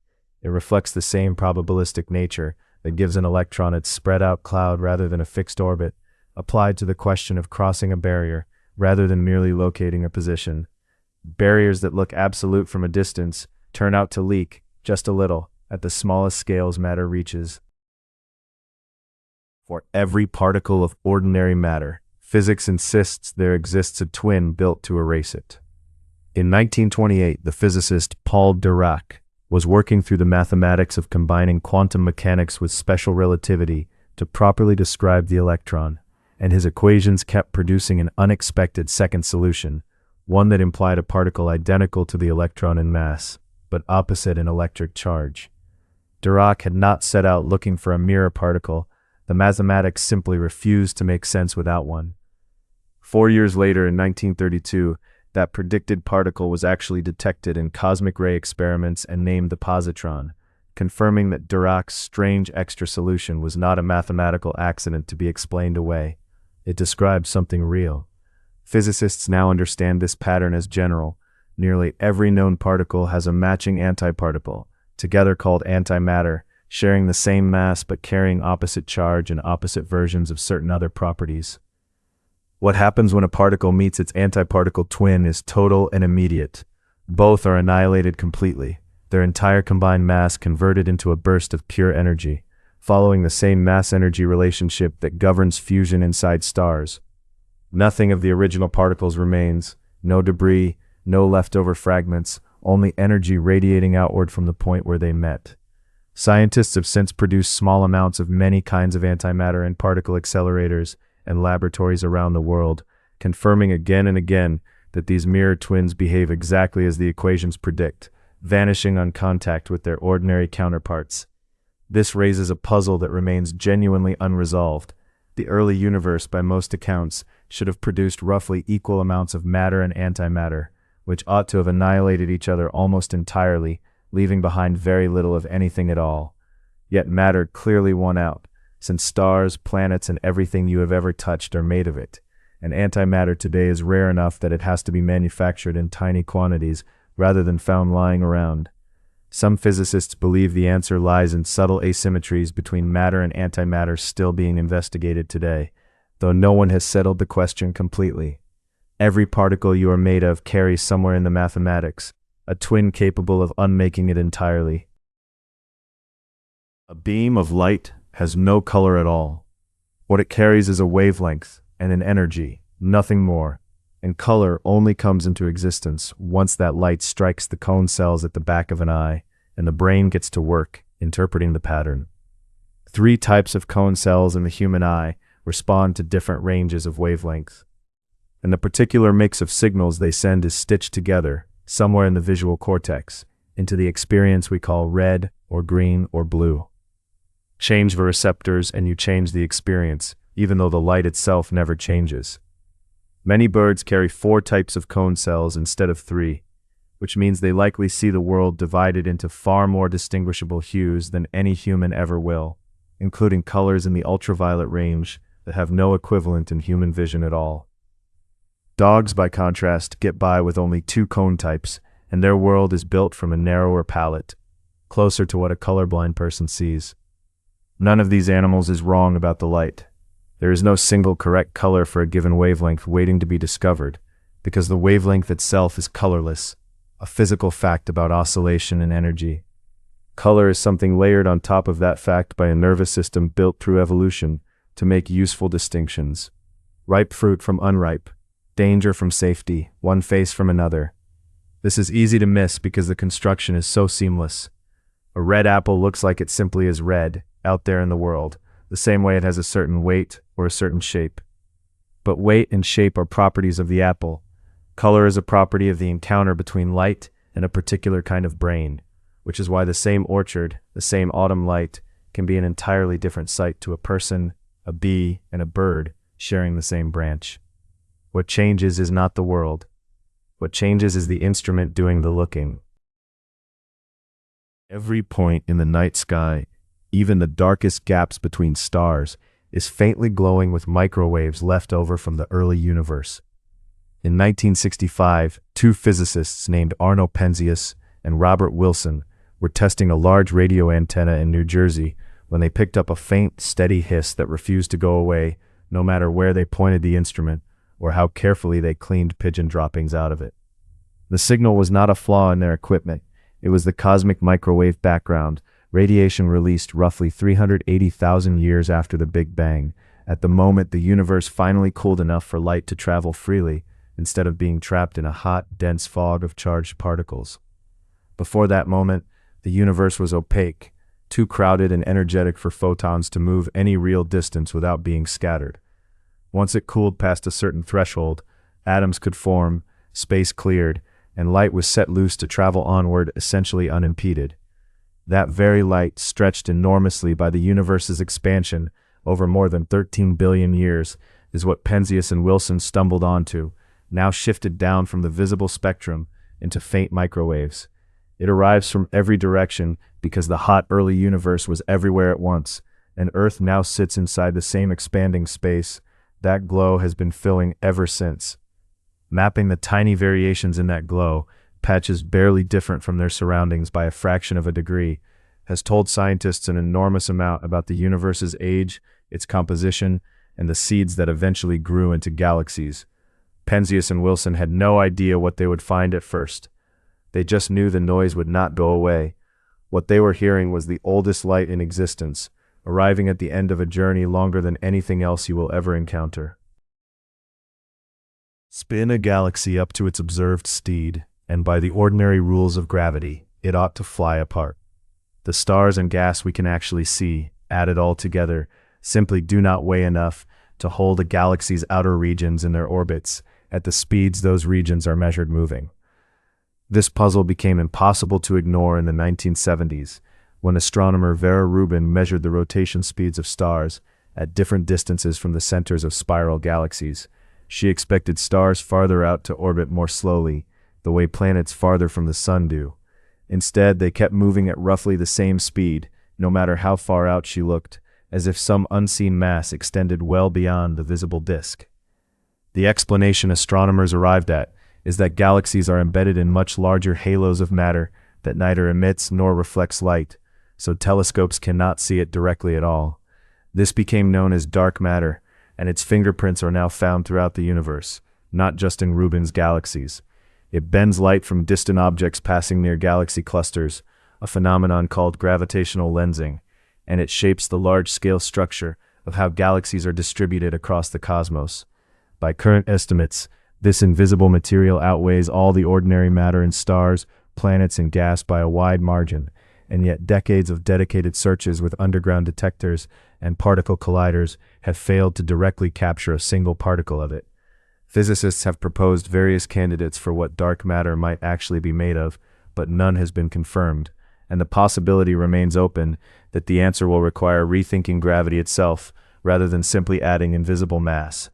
Speaker 1: It reflects the same probabilistic nature that gives an electron its spread-out cloud rather than a fixed orbit, applied to the question of crossing a barrier rather than merely locating a position. Barriers that look absolute from a distance turn out to leak, just a little, at the smallest scales matter reaches. For every particle of ordinary matter, physics insists there exists a twin built to erase it. In 1928, the physicist Paul Dirac was working through the mathematics of combining quantum mechanics with special relativity to properly describe the electron, and his equations kept producing an unexpected second solution, one that implied a particle identical to the electron in mass, but opposite in electric charge. Dirac had not set out looking for a mirror particle. The mathematics simply refused to make sense without one. 4 years later, in 1932, that predicted particle was actually detected in cosmic ray experiments and named the positron, confirming that Dirac's strange extra solution was not a mathematical accident to be explained away. It described something real. Physicists now understand this pattern as general. Nearly every known particle has a matching antiparticle, together called antimatter, sharing the same mass but carrying opposite charge and opposite versions of certain other properties. What happens when a particle meets its antiparticle twin is total and immediate. Both are annihilated completely, their entire combined mass converted into a burst of pure energy, following the same mass-energy relationship that governs fusion inside stars. Nothing of the original particles remains, no debris, no leftover fragments, only energy radiating outward from the point where they met. Scientists have since produced small amounts of many kinds of antimatter in particle accelerators and laboratories around the world, confirming again and again that these mirror twins behave exactly as the equations predict, vanishing on contact with their ordinary counterparts. This raises a puzzle that remains genuinely unresolved. The early universe, by most accounts, should have produced roughly equal amounts of matter and antimatter, which ought to have annihilated each other almost entirely, leaving behind very little of anything at all. Yet matter clearly won out, since stars, planets, and everything you have ever touched are made of it, and antimatter today is rare enough that it has to be manufactured in tiny quantities rather than found lying around. Some physicists believe the answer lies in subtle asymmetries between matter and antimatter still being investigated today, though no one has settled the question completely. Every particle you are made of carries somewhere in the mathematics a twin capable of unmaking it entirely. A beam of light has no color at all. What it carries is a wavelength and an energy, nothing more, and color only comes into existence once that light strikes the cone cells at the back of an eye and the brain gets to work interpreting the pattern. 3 types of cone cells in the human eye respond to different ranges of wavelength, and the particular mix of signals they send is stitched together somewhere in the visual cortex into the experience we call red or green or blue. Change the receptors and you change the experience, even though the light itself never changes. Many birds carry 4 types of cone cells instead of 3, which means they likely see the world divided into far more distinguishable hues than any human ever will, including colors in the ultraviolet range that have no equivalent in human vision at all. Dogs, by contrast, get by with only 2 cone types, and their world is built from a narrower palette, closer to what a colorblind person sees. None of these animals is wrong about the light. There is no single correct color for a given wavelength waiting to be discovered, because the wavelength itself is colorless, a physical fact about oscillation and energy. Color is something layered on top of that fact by a nervous system built through evolution to make useful distinctions. Ripe fruit from unripe, danger from safety, one face from another. This is easy to miss because the construction is so seamless. A red apple looks like it simply is red, out there in the world, the same way it has a certain weight or a certain shape. But weight and shape are properties of the apple. Color is a property of the encounter between light and a particular kind of brain, which is why the same orchard, the same autumn light, can be an entirely different sight to a person, a bee, and a bird sharing the same branch. What changes is not the world. What changes is the instrument doing the looking. Every point in the night sky, even the darkest gaps between stars, is faintly glowing with microwaves left over from the early universe. In 1965, 2 physicists named Arno Penzias and Robert Wilson were testing a large radio antenna in New Jersey when they picked up a faint, steady hiss that refused to go away no matter where they pointed the instrument or how carefully they cleaned pigeon droppings out of it. The signal was not a flaw in their equipment. It was the cosmic microwave background, radiation released roughly 380,000 years after the Big Bang, at the moment the universe finally cooled enough for light to travel freely, instead of being trapped in a hot, dense fog of charged particles. Before that moment, the universe was opaque, too crowded and energetic for photons to move any real distance without being scattered. Once it cooled past a certain threshold, atoms could form, space cleared, and light was set loose to travel onward essentially unimpeded. That very light, stretched enormously by the universe's expansion over more than 13 billion years, is what Penzias and Wilson stumbled onto, now shifted down from the visible spectrum into faint microwaves. It arrives from every direction because the hot early universe was everywhere at once, and Earth now sits inside the same expanding space. That glow has been filling ever since. Mapping the tiny variations in that glow, patches barely different from their surroundings by a fraction of a degree, has told scientists an enormous amount about the universe's age, its composition, and the seeds that eventually grew into galaxies. Penzias and Wilson had no idea what they would find at first. They just knew the noise would not go away. What they were hearing was the oldest light in existence, arriving at the end of a journey longer than anything else you will ever encounter. Spin a galaxy up to its observed speed, and by the ordinary rules of gravity, it ought to fly apart. The stars and gas we can actually see, added all together, simply do not weigh enough to hold a galaxy's outer regions in their orbits at the speeds those regions are measured moving. This puzzle became impossible to ignore in the 1970s, when astronomer Vera Rubin measured the rotation speeds of stars at different distances from the centers of spiral galaxies. She expected stars farther out to orbit more slowly, the way planets farther from the sun do. Instead, they kept moving at roughly the same speed, no matter how far out she looked, as if some unseen mass extended well beyond the visible disk. The explanation astronomers arrived at is that galaxies are embedded in much larger halos of matter that neither emits nor reflects light, so telescopes cannot see it directly at all. This became known as dark matter, and its fingerprints are now found throughout the universe, not just in Rubin's galaxies. It bends light from distant objects passing near galaxy clusters, a phenomenon called gravitational lensing, and it shapes the large-scale structure of how galaxies are distributed across the cosmos. By current estimates, this invisible material outweighs all the ordinary matter in stars, planets, and gas by a wide margin, and yet decades of dedicated searches with underground detectors and particle colliders have failed to directly capture a single particle of it. Physicists have proposed various candidates for what dark matter might actually be made of, but none has been confirmed, and the possibility remains open that the answer will require rethinking gravity itself rather than simply adding invisible mass.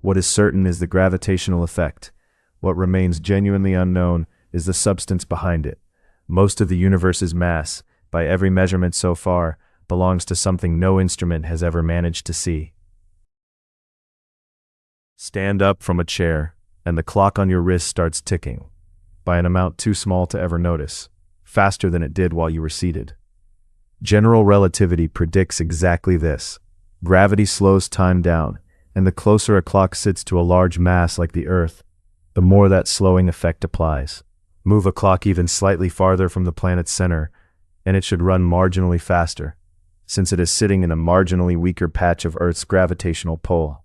Speaker 1: What is certain is the gravitational effect. What remains genuinely unknown is the substance behind it. Most of the universe's mass, by every measurement so far, belongs to something no instrument has ever managed to see. Stand up from a chair, and the clock on your wrist starts ticking, by an amount too small to ever notice, faster than it did while you were seated. General relativity predicts exactly this. Gravity slows time down, and the closer a clock sits to a large mass like the Earth, the more that slowing effect applies. Move a clock even slightly farther from the planet's center, and it should run marginally faster, since it is sitting in a marginally weaker patch of Earth's gravitational pull.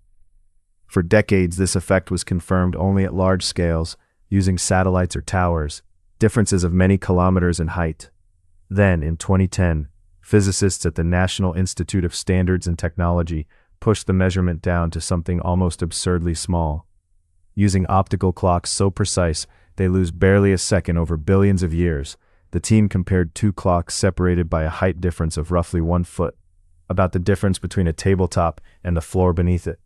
Speaker 1: For decades, this effect was confirmed only at large scales, using satellites or towers, differences of many kilometers in height. Then, in 2010, physicists at the National Institute of Standards and Technology pushed the measurement down to something almost absurdly small. Using optical clocks so precise they lose barely a second over billions of years, the team compared two clocks separated by a height difference of roughly 1 foot, about the difference between a tabletop and the floor beneath it.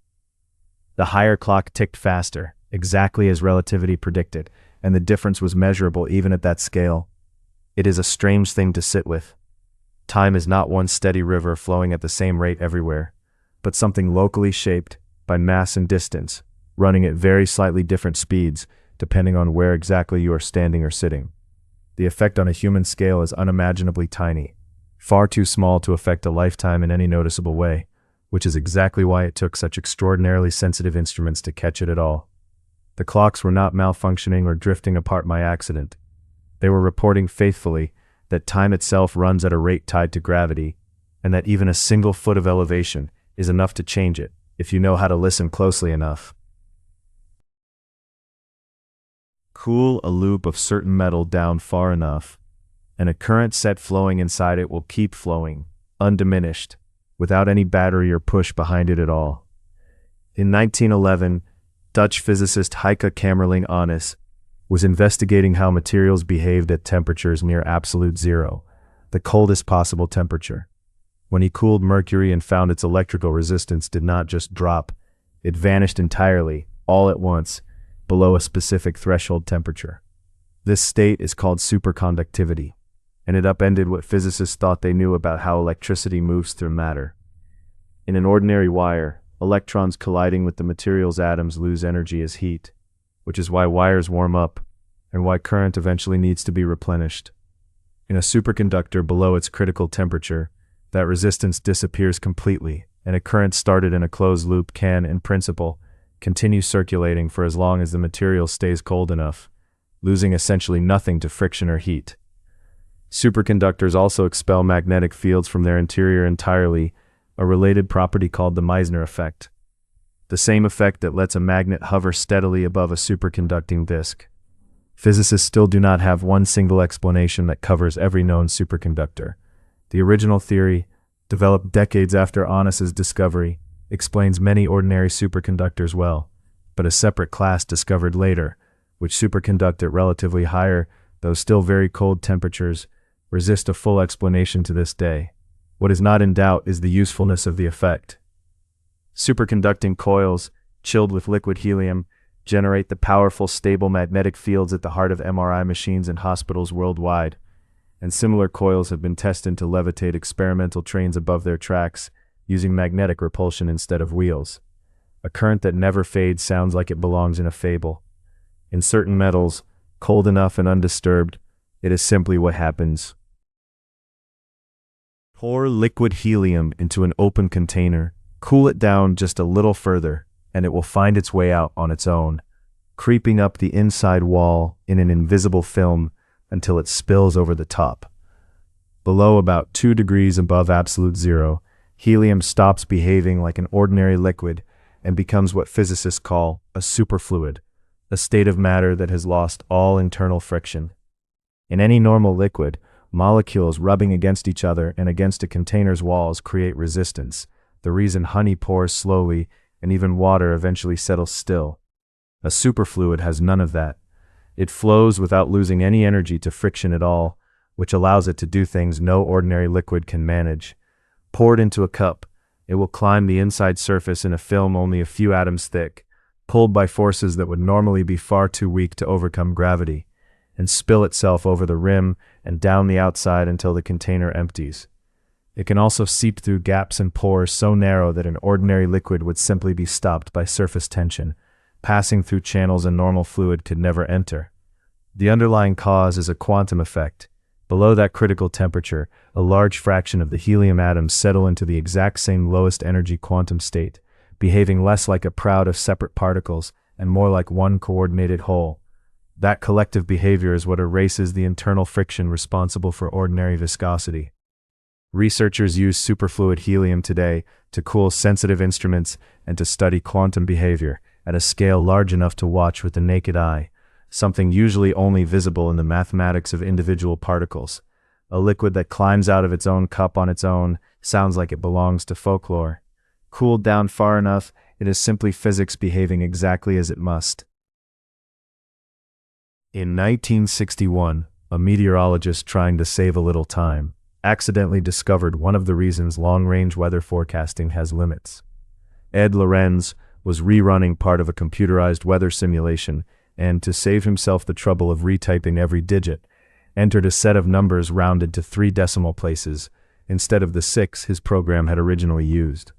Speaker 1: The higher clock ticked faster, exactly as relativity predicted, and the difference was measurable even at that scale. It is a strange thing to sit with. Time is not one steady river flowing at the same rate everywhere, but something locally shaped by mass and distance, running at very slightly different speeds depending on where exactly you are standing or sitting. The effect on a human scale is unimaginably tiny, far too small to affect a lifetime in any noticeable way, which is exactly why it took such extraordinarily sensitive instruments to catch it at all. The clocks were not malfunctioning or drifting apart by accident. They were reporting faithfully that time itself runs at a rate tied to gravity, and that even a single foot of elevation is enough to change it, if you know how to listen closely enough. Cool a loop of certain metal down far enough, and a current set flowing inside it will keep flowing, undiminished, without any battery or push behind it at all. In 1911, Dutch physicist Heike Kamerlingh-Onnes was investigating how materials behaved at temperatures near absolute zero, the coldest possible temperature. When he cooled mercury and found its electrical resistance did not just drop, it vanished entirely, all at once, below a specific threshold temperature. This state is called superconductivity, and it upended what physicists thought they knew about how electricity moves through matter. In an ordinary wire, electrons colliding with the material's atoms lose energy as heat, which is why wires warm up and why current eventually needs to be replenished. In a superconductor below its critical temperature, that resistance disappears completely, and a current started in a closed loop can, in principle, continue circulating for as long as the material stays cold enough, losing essentially nothing to friction or heat. Superconductors also expel magnetic fields from their interior entirely, a related property called the Meissner effect. The same effect that lets a magnet hover steadily above a superconducting disk. Physicists still do not have one single explanation that covers every known superconductor. The original theory, developed decades after Einstein's discovery, explains many ordinary superconductors well, but a separate class discovered later, which superconduct at relatively higher, though still very cold temperatures, resist a full explanation to this day. What is not in doubt is the usefulness of the effect. Superconducting coils, chilled with liquid helium, generate the powerful stable magnetic fields at the heart of MRI machines in hospitals worldwide, and similar coils have been tested to levitate experimental trains above their tracks using magnetic repulsion instead of wheels. A current that never fades sounds like it belongs in a fable. In certain metals, cold enough and undisturbed, it is simply what happens. Pour liquid helium into an open container, cool it down just a little further, and it will find its way out on its own, creeping up the inside wall in an invisible film until it spills over the top. Below about 2 degrees above absolute zero, helium stops behaving like an ordinary liquid and becomes what physicists call a superfluid, a state of matter that has lost all internal friction. In any normal liquid, molecules rubbing against each other and against a container's walls create resistance, the reason honey pours slowly and even water eventually settles still. A superfluid has none of that. It flows without losing any energy to friction at all, which allows it to do things no ordinary liquid can manage. Poured into a cup, it will climb the inside surface in a film only a few atoms thick, pulled by forces that would normally be far too weak to overcome gravity, and spill itself over the rim and down the outside until the container empties. It can also seep through gaps and pores so narrow that an ordinary liquid would simply be stopped by surface tension, passing through channels a normal fluid could never enter. The underlying cause is a quantum effect. Below that critical temperature, a large fraction of the helium atoms settle into the exact same lowest energy quantum state, behaving less like a crowd of separate particles and more like one coordinated whole. That collective behavior is what erases the internal friction responsible for ordinary viscosity. Researchers use superfluid helium today to cool sensitive instruments and to study quantum behavior at a scale large enough to watch with the naked eye, something usually only visible in the mathematics of individual particles. A liquid that climbs out of its own cup on its own sounds like it belongs to folklore. Cooled down far enough, it is simply physics behaving exactly as it must. In 1961, a meteorologist trying to save a little time accidentally discovered one of the reasons long-range weather forecasting has limits. Ed Lorenz was rerunning part of a computerized weather simulation and, to save himself the trouble of retyping every digit, entered a set of numbers rounded to 3 decimal places instead of the 6 his program had originally used.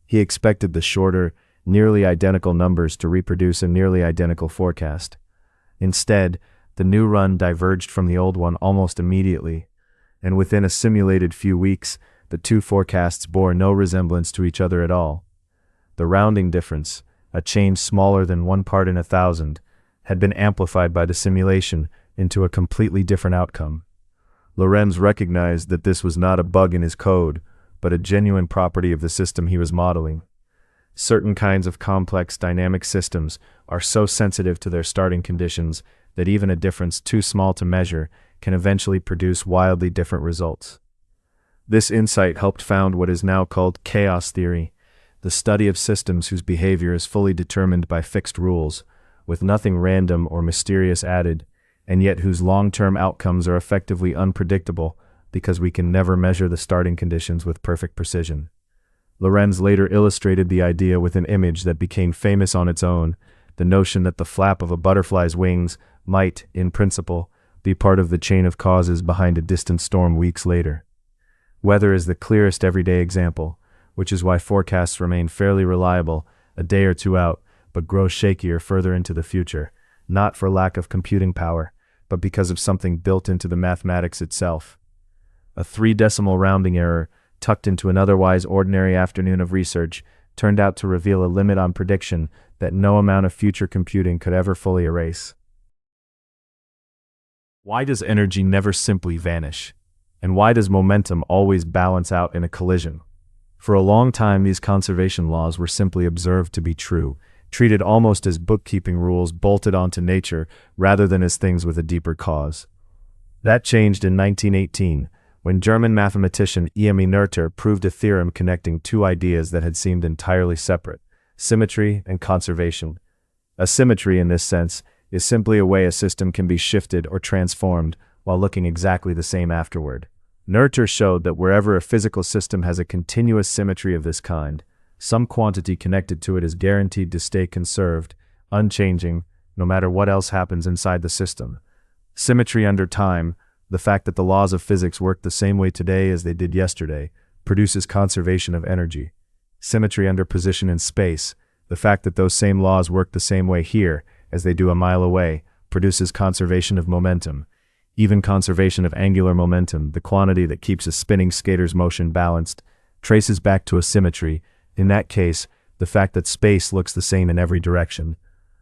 Speaker 1: He expected the shorter, nearly identical numbers to reproduce a nearly identical forecast. Instead, the new run diverged from the old one almost immediately, and within a simulated few weeks, the 2 forecasts bore no resemblance to each other at all. The rounding difference, a change smaller than 1 part in 1,000, had been amplified by the simulation into a completely different outcome. Lorenz recognized that this was not a bug in his code, but a genuine property of the system he was modeling. Certain kinds of complex dynamic systems are so sensitive to their starting conditions that even a difference too small to measure can eventually produce wildly different results. This insight helped found what is now called chaos theory, the study of systems whose behavior is fully determined by fixed rules, with nothing random or mysterious added, and yet whose long-term outcomes are effectively unpredictable, because we can never measure the starting conditions with perfect precision. Lorenz later illustrated the idea with an image that became famous on its own, the notion that the flap of a butterfly's wings might, in principle, be part of the chain of causes behind a distant storm weeks later. Weather is the clearest everyday example, which is why forecasts remain fairly reliable a day or two out, but grow shakier further into the future, not for lack of computing power, but because of something built into the mathematics itself. A 3-decimal rounding error, tucked into an otherwise ordinary afternoon of research, turned out to reveal a limit on prediction that no amount of future computing could ever fully erase. Why does energy never simply vanish? And why does momentum always balance out in a collision? For a long time, these conservation laws were simply observed to be true, treated almost as bookkeeping rules bolted onto nature rather than as things with a deeper cause. That changed in 1918, when German mathematician Emil Noether proved a theorem connecting two ideas that had seemed entirely separate: symmetry and conservation. A symmetry, in this sense, is simply a way a system can be shifted or transformed while looking exactly the same afterward. Noether showed that wherever a physical system has a continuous symmetry of this kind, some quantity connected to it is guaranteed to stay conserved, unchanging, no matter what else happens inside the system. Symmetry under time, the fact that the laws of physics work the same way today as they did yesterday, produces conservation of energy. Symmetry under position in space, the fact that those same laws work the same way here as they do a mile away, produces conservation of momentum. Even conservation of angular momentum, the quantity that keeps a spinning skater's motion balanced, traces back to a symmetry, in that case, the fact that space looks the same in every direction.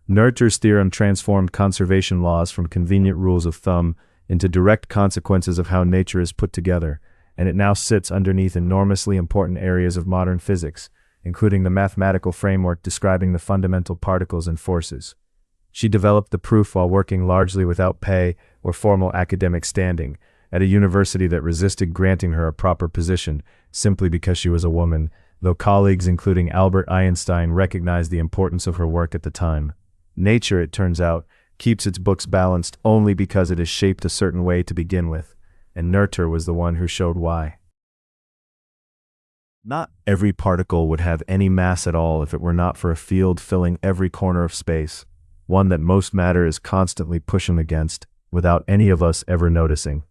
Speaker 1: Noether's theorem transformed conservation laws from convenient rules of thumb into direct consequences of how nature is put together, and it now sits underneath enormously important areas of modern physics, including the mathematical framework describing the fundamental particles and forces. She developed the proof while working largely without pay or formal academic standing, at a university that resisted granting her a proper position simply because she was a woman, though colleagues including Albert Einstein recognized the importance of her work at the time. Nature, it turns out, keeps its books balanced only because it is shaped a certain way to begin with, and Noether was the one who showed why. Not every particle would have any mass at all if it were not for a field filling every corner of space, one that most matter is constantly pushing against, without any of us ever noticing.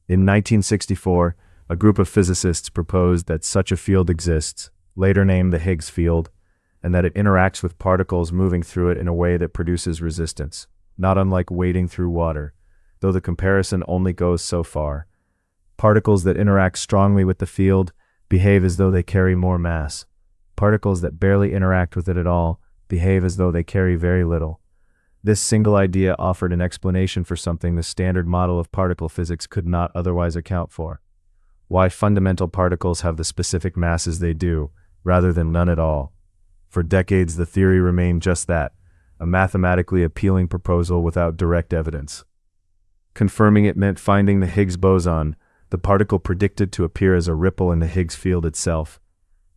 Speaker 1: In 1964, a group of physicists proposed that such a field exists, later named the Higgs field, and that it interacts with particles moving through it in a way that produces resistance, not unlike wading through water, though the comparison only goes so far. Particles that interact strongly with the field behave as though they carry more mass. Particles that barely interact with it at all behave as though they carry very little. This single idea offered an explanation for something the standard model of particle physics could not otherwise account for: why fundamental particles have the specific masses they do, rather than none at all. For decades, the theory remained just that, a mathematically appealing proposal without direct evidence. Confirming it meant finding the Higgs boson, the particle predicted to appear as a ripple in the Higgs field itself,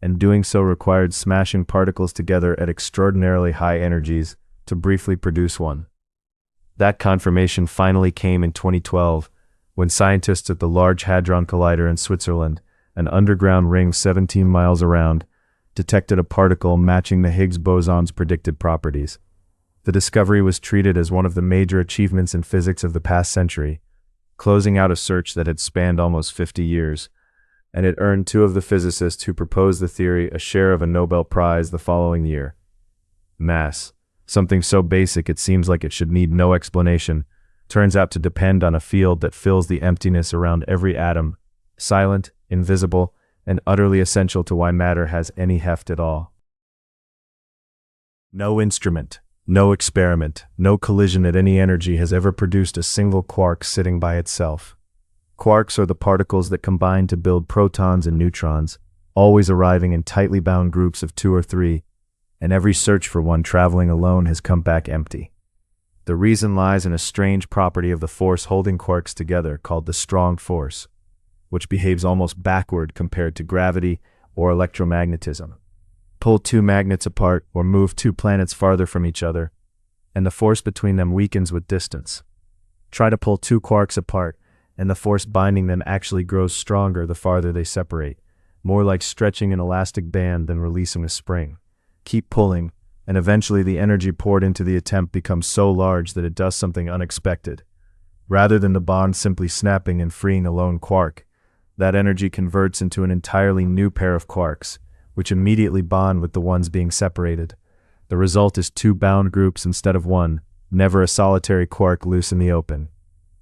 Speaker 1: and doing so required smashing particles together at extraordinarily high energies to briefly produce one. That confirmation finally came in 2012, when scientists at the Large Hadron Collider in Switzerland, an underground ring 17 miles around, detected a particle matching the Higgs boson's predicted properties. The discovery was treated as one of the major achievements in physics of the past century, closing out a search that had spanned almost 50 years, and it earned two of the physicists who proposed the theory a share of a Nobel Prize the following year. Mass, something so basic it seems like it should need no explanation, turns out to depend on a field that fills the emptiness around every atom, silent, invisible, and utterly essential to why matter has any heft at all. No instrument, no experiment, no collision at any energy has ever produced a single quark sitting by itself. Quarks are the particles that combine to build protons and neutrons, always arriving in tightly bound groups of 2 or 3, and every search for one traveling alone has come back empty. The reason lies in a strange property of the force holding quarks together called the strong force, which behaves almost backward compared to gravity or electromagnetism. Pull 2 magnets apart or move 2 planets farther from each other, and the force between them weakens with distance. Try to pull 2 quarks apart, and the force binding them actually grows stronger the farther they separate, more like stretching an elastic band than releasing a spring. Keep pulling, and eventually the energy poured into the attempt becomes so large that it does something unexpected. Rather than the bond simply snapping and freeing a lone quark, that energy converts into an entirely new pair of quarks, which immediately bond with the ones being separated. The result is two bound groups instead of one, never a solitary quark loose in the open.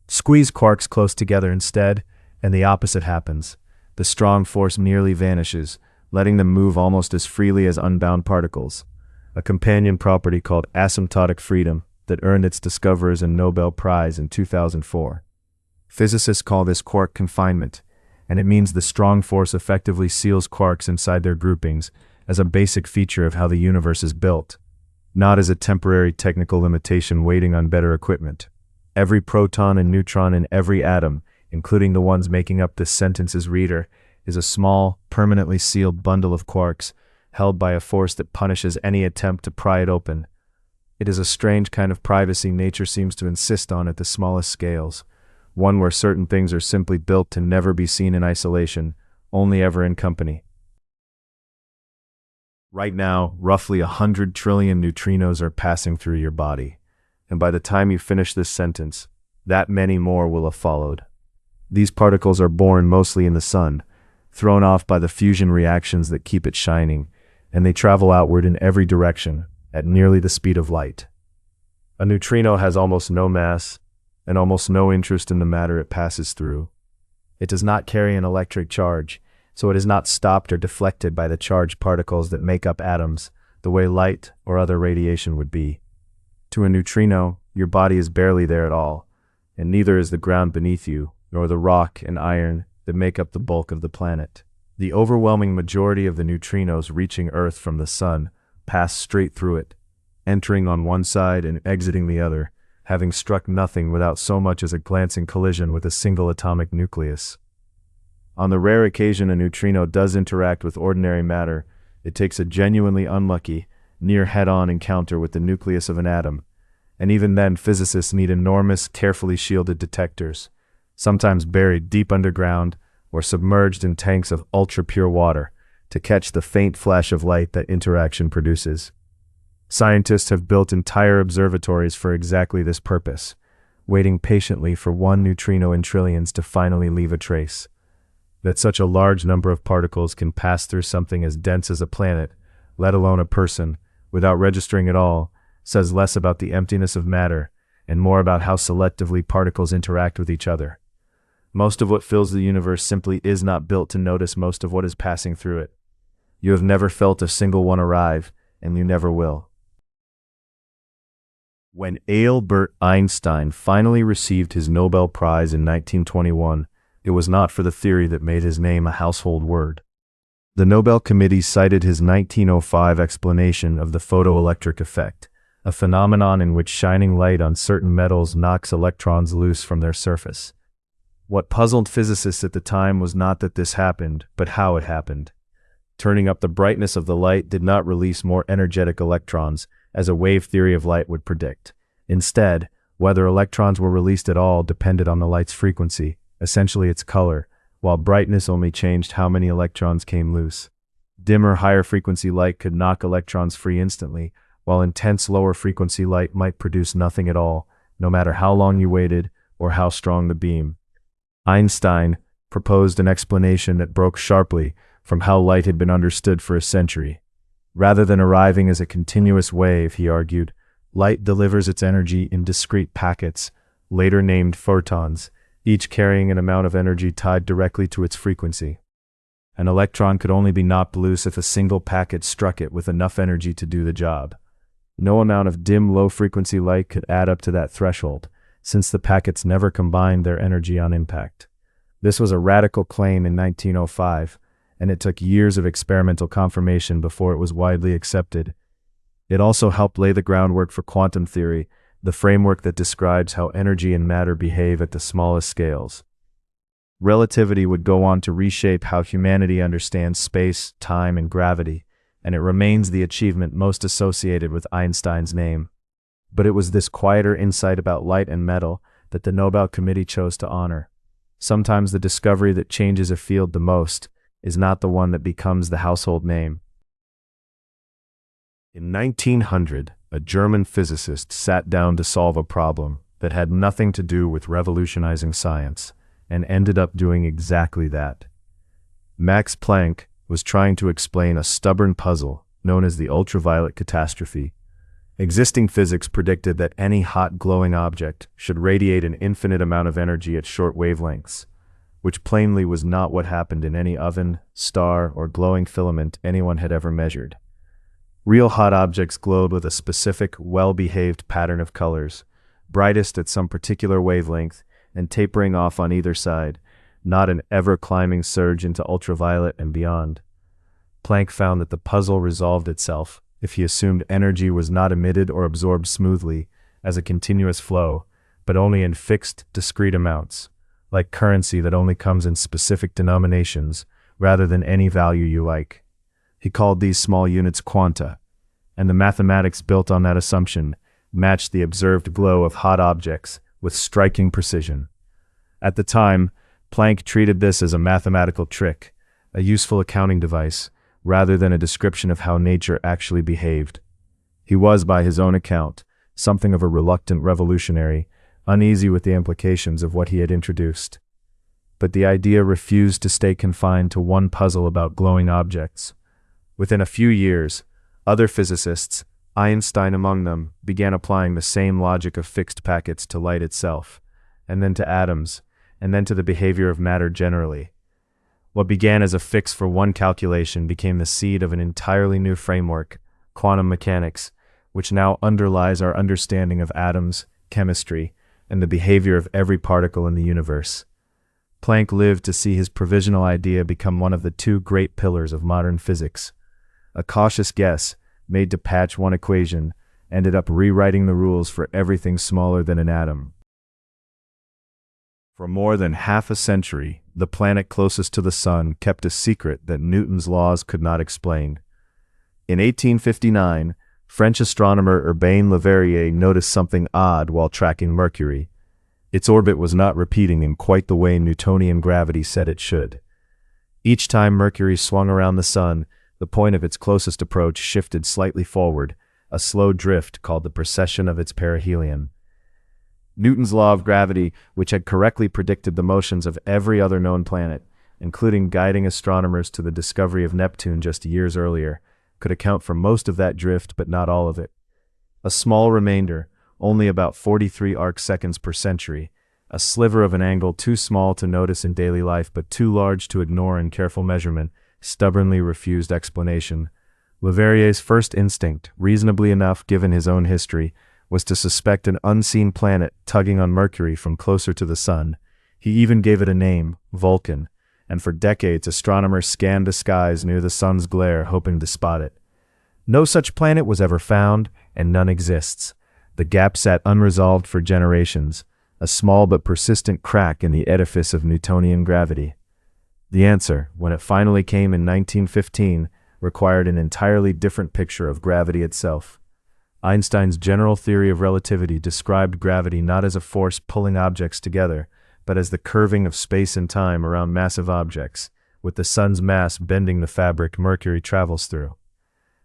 Speaker 1: Squeeze quarks close together instead, and the opposite happens. The strong force nearly vanishes, letting them move almost as freely as unbound particles, a companion property called asymptotic freedom that earned its discoverers a Nobel Prize in 2004. Physicists call this quark confinement, and it means the strong force effectively seals quarks inside their groupings as a basic feature of how the universe is built, not as a temporary technical limitation waiting on better equipment. Every proton and neutron in every atom, including the ones making up this sentence's reader, is a small, permanently sealed bundle of quarks held by a force that punishes any attempt to pry it open. It is a strange kind of privacy nature seems to insist on at the smallest scales, one where certain things are simply built to never be seen in isolation, only ever in company. Right now, roughly 100 trillion neutrinos are passing through your body, and by the time you finish this sentence, that many more will have followed. These particles are born mostly in the sun, thrown off by the fusion reactions that keep it shining, and they travel outward in every direction at nearly the speed of light. A neutrino has almost no mass and almost no interest in the matter it passes through. It does not carry an electric charge, so it is not stopped or deflected by the charged particles that make up atoms, the way light or other radiation would be. To a neutrino, your body is barely there at all, and neither is the ground beneath you, nor the rock and iron that make up the bulk of the planet. The overwhelming majority of the neutrinos reaching Earth from the sun pass straight through it, entering on one side and exiting the other, having struck nothing without so much as a glancing collision with a single atomic nucleus. On the rare occasion a neutrino does interact with ordinary matter, it takes a genuinely unlucky, near head-on encounter with the nucleus of an atom, and even then physicists need enormous, carefully shielded detectors, sometimes buried deep underground or submerged in tanks of ultra-pure water, to catch the faint flash of light that interaction produces. Scientists have built entire observatories for exactly this purpose, waiting patiently for one neutrino in trillions to finally leave a trace. That such a large number of particles can pass through something as dense as a planet, let alone a person, without registering at all, says less about the emptiness of matter and more about how selectively particles interact with each other. Most of what fills the universe simply is not built to notice most of what is passing through it. You have never felt a single one arrive, and you never will. When Albert Einstein finally received his Nobel Prize in 1921, it was not for the theory that made his name a household word. The Nobel Committee cited his 1905 explanation of the photoelectric effect, a phenomenon in which shining light on certain metals knocks electrons loose from their surface. What puzzled physicists at the time was not that this happened, but how it happened. Turning up the brightness of the light did not release more energetic electrons, as a wave theory of light would predict. Instead, whether electrons were released at all depended on the light's frequency, essentially its color, while brightness only changed how many electrons came loose. Dimmer, higher frequency light could knock electrons free instantly, while intense lower frequency light might produce nothing at all, no matter how long you waited or how strong the beam. Einstein proposed an explanation that broke sharply from how light had been understood for a century. Rather than arriving as a continuous wave, he argued, light delivers its energy in discrete packets, later named photons, each carrying an amount of energy tied directly to its frequency. An electron could only be knocked loose if a single packet struck it with enough energy to do the job. No amount of dim, low-frequency light could add up to that threshold, since the packets never combined their energy on impact. This was a radical claim in 1905, and it took years of experimental confirmation before it was widely accepted. It also helped lay the groundwork for quantum theory, the framework that describes how energy and matter behave at the smallest scales. Relativity would go on to reshape how humanity understands space, time, and gravity, and it remains the achievement most associated with Einstein's name. But it was this quieter insight about light and metal that the Nobel Committee chose to honor. Sometimes the discovery that changes a field the most is not the one that becomes the household name. In 1900, a German physicist sat down to solve a problem that had nothing to do with revolutionizing science, and ended up doing exactly that. Max Planck was trying to explain a stubborn puzzle known as the ultraviolet catastrophe. Existing physics predicted that any hot glowing object should radiate an infinite amount of energy at short wavelengths, which plainly was not what happened in any oven, star, or glowing filament anyone had ever measured. Real hot objects glowed with a specific, well-behaved pattern of colors, brightest at some particular wavelength and tapering off on either side, not an ever-climbing surge into ultraviolet and beyond. Planck found that the puzzle resolved itself if he assumed energy was not emitted or absorbed smoothly as a continuous flow, but only in fixed, discrete amounts, like currency that only comes in specific denominations rather than any value you like. He called these small units quanta, and the mathematics built on that assumption matched the observed glow of hot objects with striking precision. At the time, Planck treated this as a mathematical trick, a useful accounting device, rather than a description of how nature actually behaved. He was, by his own account, something of a reluctant revolutionary, uneasy with the implications of what he had introduced. But the idea refused to stay confined to one puzzle about glowing objects. Within a few years, other physicists, Einstein among them, began applying the same logic of fixed packets to light itself, and then to atoms, and then to the behavior of matter generally. What began as a fix for one calculation became the seed of an entirely new framework, quantum mechanics, which now underlies our understanding of atoms, chemistry, and the behavior of every particle in the universe. Planck lived to see his provisional idea become one of the two great pillars of modern physics. A cautious guess, made to patch one equation, ended up rewriting the rules for everything smaller than an atom. For more than half a century, the planet closest to the Sun kept a secret that Newton's laws could not explain. In 1859, French astronomer Urbain Le Verrier noticed something odd while tracking Mercury. Its orbit was not repeating in quite the way Newtonian gravity said it should. Each time Mercury swung around the Sun, the point of its closest approach shifted slightly forward, a slow drift called the precession of its perihelion. Newton's law of gravity, which had correctly predicted the motions of every other known planet, including guiding astronomers to the discovery of Neptune just years earlier, could account for most of that drift but not all of it. A small remainder, only about 43 arc-seconds per century, a sliver of an angle too small to notice in daily life but too large to ignore in careful measurement, stubbornly refused explanation. Leverrier's first instinct, reasonably enough given his own history, was to suspect an unseen planet tugging on Mercury from closer to the Sun. He even gave it a name, Vulcan, and for decades astronomers scanned the skies near the Sun's glare hoping to spot it. No such planet was ever found, and none exists. The gap sat unresolved for generations, a small but persistent crack in the edifice of Newtonian gravity. The answer, when it finally came in 1915, required an entirely different picture of gravity itself. Einstein's general theory of relativity described gravity not as a force pulling objects together, but as the curving of space and time around massive objects, with the Sun's mass bending the fabric Mercury travels through.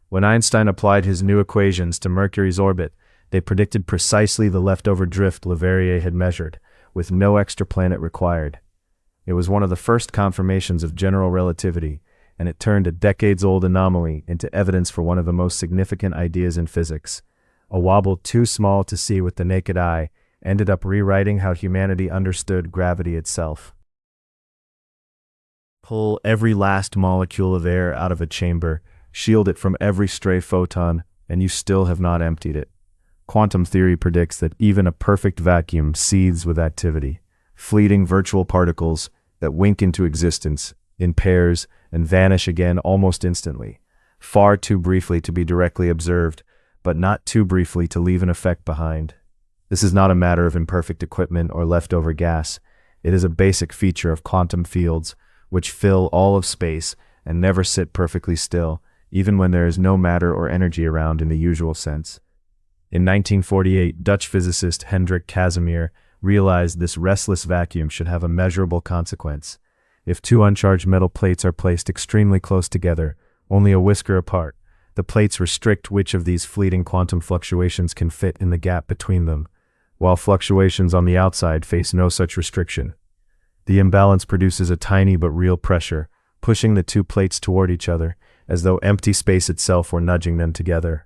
Speaker 1: When Einstein applied his new equations to Mercury's orbit, they predicted precisely the leftover drift Leverrier had measured, with no extraplanet required. It was one of the first confirmations of general relativity, and it turned a decades-old anomaly into evidence for one of the most significant ideas in physics. A wobble too small to see with the naked eye ended up rewriting how humanity understood gravity itself. Pull every last molecule of air out of a chamber, shield it from every stray photon, and you still have not emptied it. Quantum theory predicts that even a perfect vacuum seethes with activity, fleeting virtual particles that wink into existence in pairs and vanish again almost instantly, far too briefly to be directly observed, but not too briefly to leave an effect behind. This is not a matter of imperfect equipment or leftover gas. It is a basic feature of quantum fields, which fill all of space and never sit perfectly still, even when there is no matter or energy around in the usual sense. In 1948, Dutch physicist Hendrik Casimir realized this restless vacuum should have a measurable consequence. If two uncharged metal plates are placed extremely close together, only a whisker apart, the plates restrict which of these fleeting quantum fluctuations can fit in the gap between them, while fluctuations on the outside face no such restriction. The imbalance produces a tiny but real pressure, pushing the two plates toward each other, as though empty space itself were nudging them together.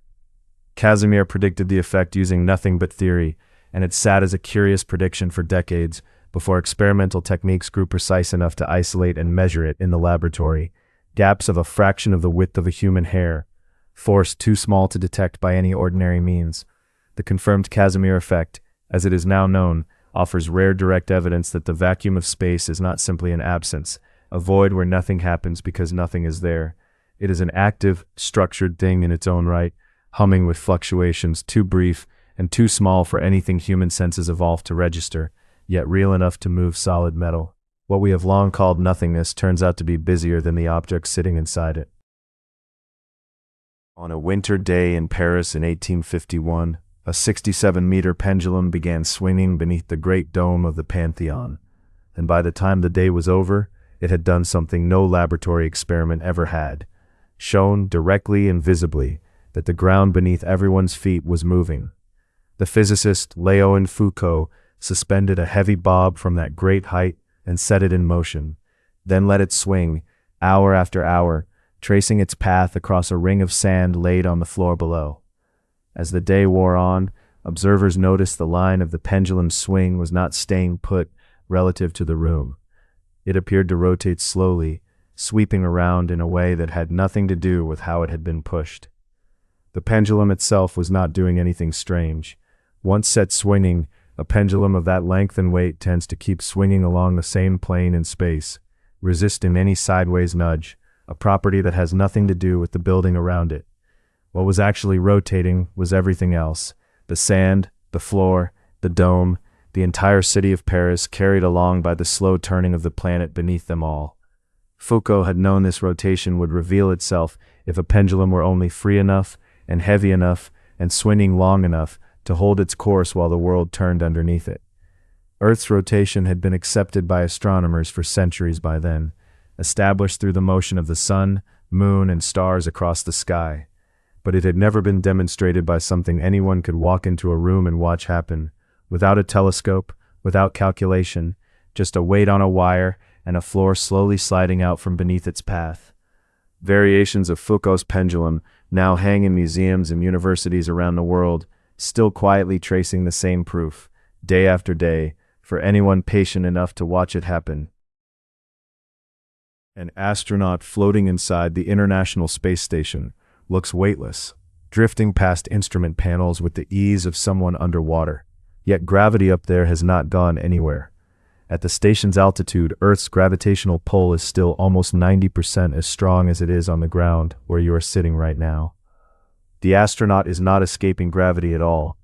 Speaker 1: Casimir predicted the effect using nothing but theory, and it sat as a curious prediction for decades before experimental techniques grew precise enough to isolate and measure it in the laboratory. Gaps of a fraction of the width of a human hair, force too small to detect by any ordinary means. The confirmed Casimir effect, as it is now known, offers rare direct evidence that the vacuum of space is not simply an absence, a void where nothing happens because nothing is there. It is an active, structured thing in its own right, humming with fluctuations too brief and too small for anything human senses evolved to register, yet real enough to move solid metal. What we have long called nothingness turns out to be busier than the object sitting inside it. On a winter day in Paris in 1851, a 67-meter pendulum began swinging beneath the great dome of the Pantheon, and by the time the day was over, it had done something no laboratory experiment ever had, shown directly and visibly that the ground beneath everyone's feet was moving. The physicist Léon Foucault suspended a heavy bob from that great height and set it in motion, then let it swing, hour after hour, tracing its path across a ring of sand laid on the floor below. As the day wore on, observers noticed the line of the pendulum's swing was not staying put relative to the room. It appeared to rotate slowly, sweeping around in a way that had nothing to do with how it had been pushed. The pendulum itself was not doing anything strange. Once set swinging, a pendulum of that length and weight tends to keep swinging along the same plane in space, resisting any sideways nudge, a property that has nothing to do with the building around it. What was actually rotating was everything else: the sand, the floor, the dome, the entire city of Paris carried along by the slow turning of the planet beneath them all. Foucault had known this rotation would reveal itself if a pendulum were only free enough and heavy enough and swinging long enough to hold its course while the world turned underneath it. Earth's rotation had been accepted by astronomers for centuries by then, established through the motion of the sun, moon, and stars across the sky. But it had never been demonstrated by something anyone could walk into a room and watch happen, without a telescope, without calculation, just a weight on a wire and a floor slowly sliding out from beneath its path. Variations of Foucault's pendulum now hang in museums and universities around the world, still quietly tracing the same proof, day after day, for anyone patient enough to watch it happen. An astronaut floating inside the International Space Station looks weightless, drifting past instrument panels with the ease of someone underwater. Yet gravity up there has not gone anywhere. At the station's altitude, Earth's gravitational pull is still almost 90% as strong as it is on the ground where you are sitting right now. The astronaut is not escaping gravity at all.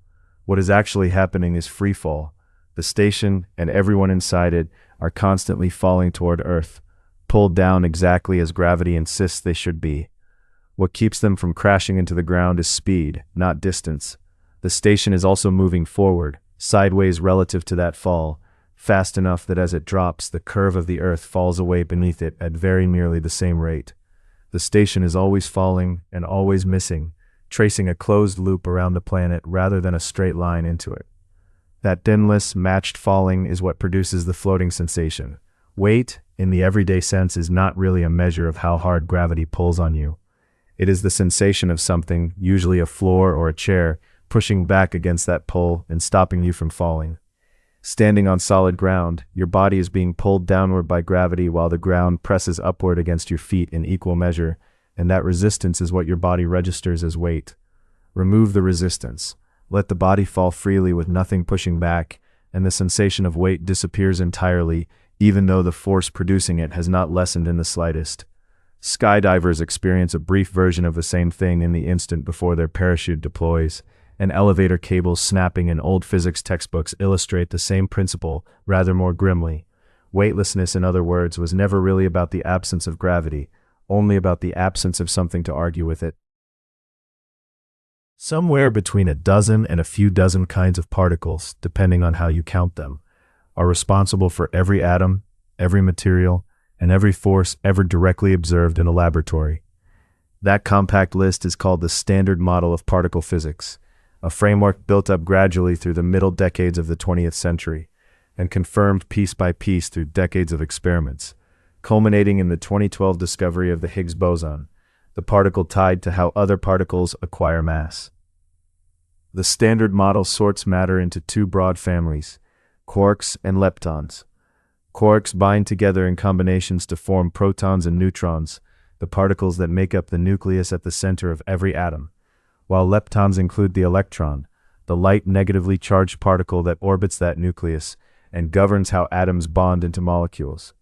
Speaker 1: What is actually happening is free fall. The station and everyone inside it are constantly falling toward Earth, pulled down exactly as gravity insists they should be. What keeps them from crashing into the ground is speed, not distance. The station is also moving forward, sideways relative to that fall, fast enough that as it drops, the curve of the Earth falls away beneath it at very nearly the same rate. The station is always falling and always missing, tracing a closed loop around the planet rather than a straight line into it. That endless, matched falling is what produces the floating sensation. Weight, in the everyday sense, is not really a measure of how hard gravity pulls on you. It is the sensation of something, usually a floor or a chair, pushing back against that pull and stopping you from falling. Standing on solid ground, your body is being pulled downward by gravity while the ground presses upward against your feet in equal measure, and that resistance is what your body registers as weight. Remove the resistance. Let the body fall freely with nothing pushing back, and the sensation of weight disappears entirely, even though the force producing it has not lessened in the slightest. Skydivers experience a brief version of the same thing in the instant before their parachute deploys, and elevator cables snapping in old physics textbooks illustrate the same principle, rather more grimly. Weightlessness, in other words, was never really about the absence of gravity, only about the absence of something to argue with it. Somewhere between a dozen and a few dozen kinds of particles, depending on how you count them, are responsible for every atom, every material, and every force ever directly observed in a laboratory. That compact list is called the Standard Model of Particle Physics, a framework built up gradually through the middle decades of the 20th century, and confirmed piece by piece through decades of experiments, culminating in the 2012 discovery of the Higgs boson, the particle tied to how other particles acquire mass. The Standard Model sorts matter into two broad families, quarks and leptons. Quarks bind together in combinations to form protons and neutrons, the particles that make up the nucleus at the center of every atom, while leptons include the electron, the light negatively charged particle that orbits that nucleus and governs how atoms bond into molecules.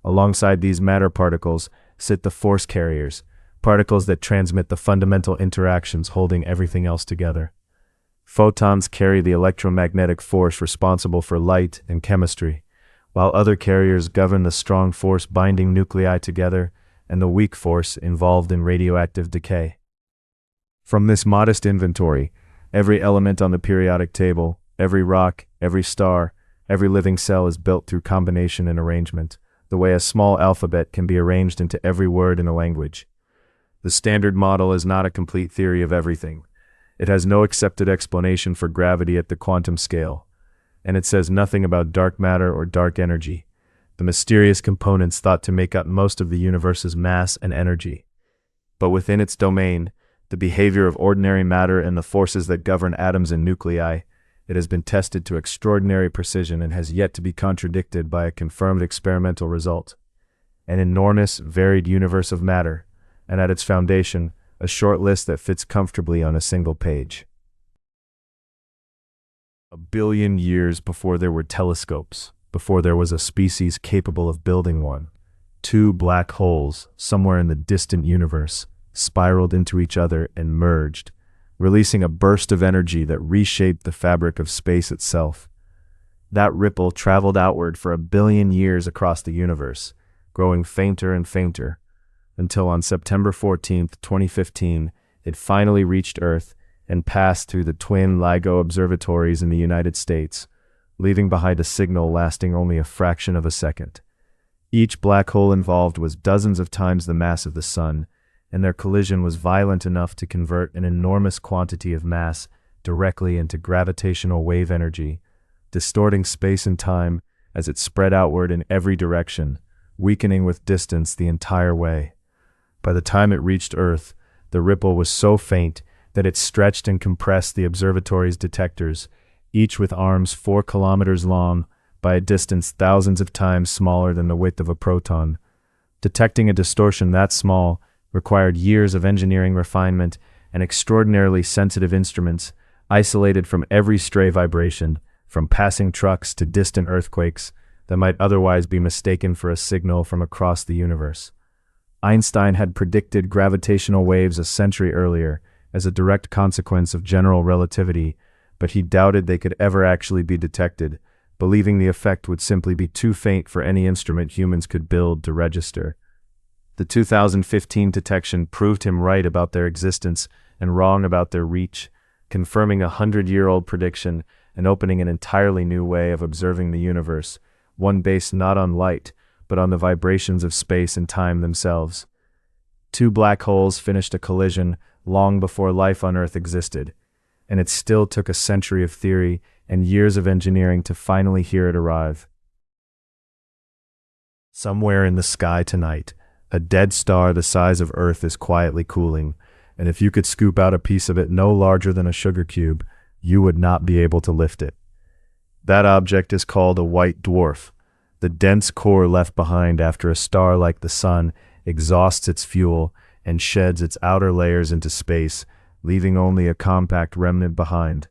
Speaker 1: Alongside these matter particles sit the force carriers, particles that transmit the fundamental interactions holding everything else together. Photons carry the electromagnetic force responsible for light and chemistry, while other carriers govern the strong force binding nuclei together and the weak force involved in radioactive decay. From this modest inventory, every element on the periodic table, every rock, every star, every living cell is built through combination and arrangement, the way a small alphabet can be arranged into every word in a language. The Standard Model is not a complete theory of everything. It has no accepted explanation for gravity at the quantum scale, and it says nothing about dark matter or dark energy, the mysterious components thought to make up most of the universe's mass and energy. But within its domain, the behavior of ordinary matter and the forces that govern atoms and nuclei, it has been tested to extraordinary precision and has yet to be contradicted by a confirmed experimental result. An enormous, varied universe of matter, and at its foundation, a short list that fits comfortably on a single page. A billion years before there were telescopes, before there was a species capable of building one, two black holes, somewhere in the distant universe, spiraled into each other and merged, releasing a burst of energy that reshaped the fabric of space itself. That ripple traveled outward for a billion years across the universe, growing fainter and fainter, until on September 14, 2015, it finally reached Earth and passed through the twin LIGO observatories in the United States, leaving behind a signal lasting only a fraction of a second. Each black hole involved was dozens of times the mass of the Sun, and their collision was violent enough to convert an enormous quantity of mass directly into gravitational wave energy, distorting space and time as it spread outward in every direction, weakening with distance the entire way. By the time it reached Earth, the ripple was so faint that it stretched and compressed the observatory's detectors, each with arms 4 kilometers long, by a distance thousands of times smaller than the width of a proton. Detecting a distortion that small required years of engineering refinement and extraordinarily sensitive instruments, isolated from every stray vibration, from passing trucks to distant earthquakes, that might otherwise be mistaken for a signal from across the universe. Einstein had predicted gravitational waves a century earlier as a direct consequence of general relativity, but he doubted they could ever actually be detected, believing the effect would simply be too faint for any instrument humans could build to register. The 2015 detection proved him right about their existence and wrong about their reach, confirming a 100-year-old prediction and opening an entirely new way of observing the universe, one based not on light, but on the vibrations of space and time themselves. Two black holes finished a collision long before life on Earth existed, and it still took a century of theory and years of engineering to finally hear it arrive. Somewhere in the sky tonight, a dead star the size of Earth is quietly cooling, and if you could scoop out a piece of it no larger than a sugar cube, you would not be able to lift it. That object is called a white dwarf, the dense core left behind after a star like the Sun exhausts its fuel and sheds its outer layers into space, leaving only a compact remnant behind.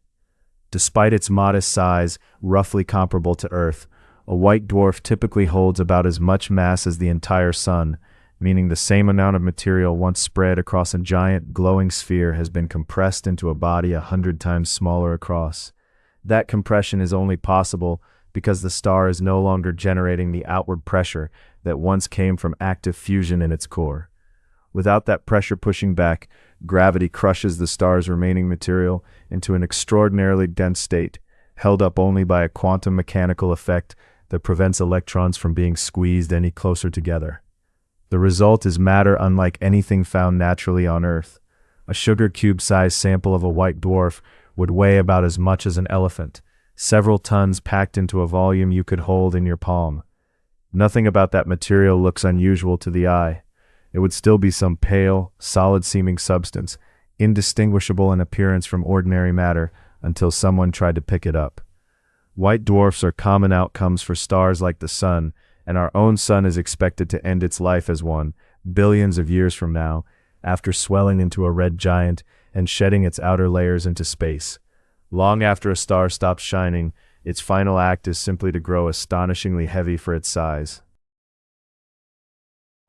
Speaker 1: Despite its modest size, roughly comparable to Earth, a white dwarf typically holds about as much mass as the entire Sun, meaning the same amount of material once spread across a giant glowing sphere has been compressed into a body 100 times smaller across. That compression is only possible because the star is no longer generating the outward pressure that once came from active fusion in its core. Without that pressure pushing back, Gravity crushes the star's remaining material into an extraordinarily dense state, held up only by a quantum mechanical effect that prevents electrons from being squeezed any closer together. The result is matter unlike anything found naturally on Earth. A sugar cube-sized sample of a white dwarf would weigh about as much as an elephant, several tons packed into a volume you could hold in your palm. Nothing about that material looks unusual to the eye. It would still be some pale, solid-seeming substance, indistinguishable in appearance from ordinary matter until someone tried to pick it up. White dwarfs are common outcomes for stars like the Sun, and our own Sun is expected to end its life as one, billions of years from now, after swelling into a red giant and shedding its outer layers into space. Long after a star stops shining, its final act is simply to grow astonishingly heavy for its size.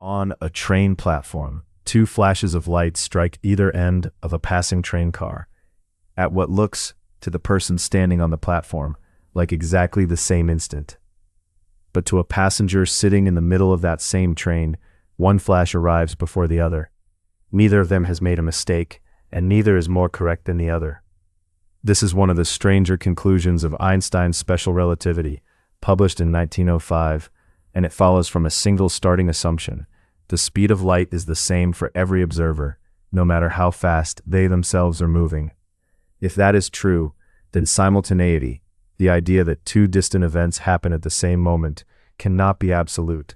Speaker 1: On a train platform, two flashes of light strike either end of a passing train car, at what looks, to the person standing on the platform, like exactly the same instant. But to a passenger sitting in the middle of that same train, one flash arrives before the other. Neither of them has made a mistake, and neither is more correct than the other. This is one of the stranger conclusions of Einstein's special relativity, published in 1905, and it follows from a single starting assumption. The speed of light is the same for every observer, no matter how fast they themselves are moving. If that is true, then simultaneity, the idea that two distant events happen at the same moment, cannot be absolute.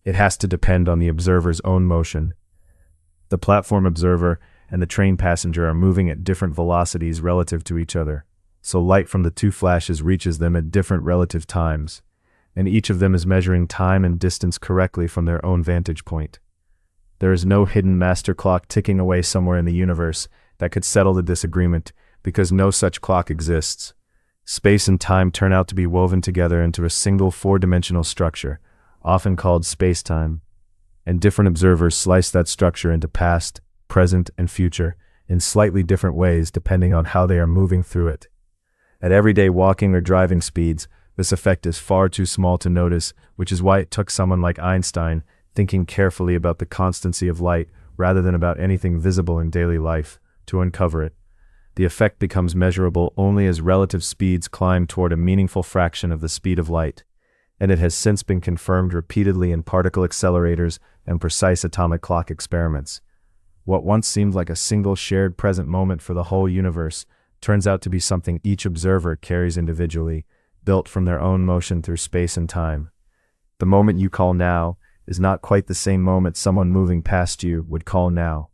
Speaker 1: It has to depend on the observer's own motion. The platform observer and the train passenger are moving at different velocities relative to each other, so light from the two flashes reaches them at different relative times, and each of them is measuring time and distance correctly from their own vantage point. There is no hidden master clock ticking away somewhere in the universe that could settle the disagreement, because no such clock exists. Space and time turn out to be woven together into a single four-dimensional structure, often called space-time, and different observers slice that structure into past, present, and future in slightly different ways depending on how they are moving through it. At everyday walking or driving speeds, this effect is far too small to notice, which is why it took someone like Einstein thinking carefully about the constancy of light rather than about anything visible in daily life to uncover it. The effect becomes measurable only as relative speeds climb toward a meaningful fraction of the speed of light, and it has since been confirmed repeatedly in particle accelerators and precise atomic clock experiments. What once seemed like a single shared present moment for the whole universe turns out to be something each observer carries individually, built from their own motion through space and time. The moment you call now is not quite the same moment someone moving past you would call now.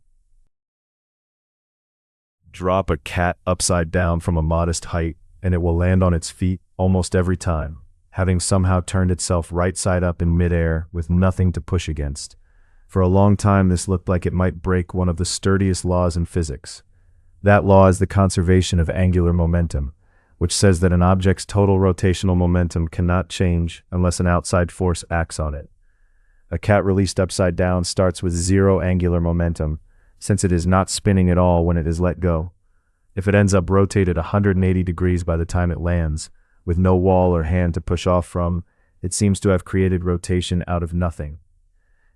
Speaker 1: Drop a cat upside down from a modest height, and it will land on its feet almost every time, having somehow turned itself right side up in midair with nothing to push against. For a long time, this looked like it might break one of the sturdiest laws in physics. That law is the conservation of angular momentum, which says that an object's total rotational momentum cannot change unless an outside force acts on it. A cat released upside down starts with zero angular momentum, since it is not spinning at all when it is let go. If it ends up rotated 180 degrees by the time it lands, with no wall or hand to push off from, it seems to have created rotation out of nothing.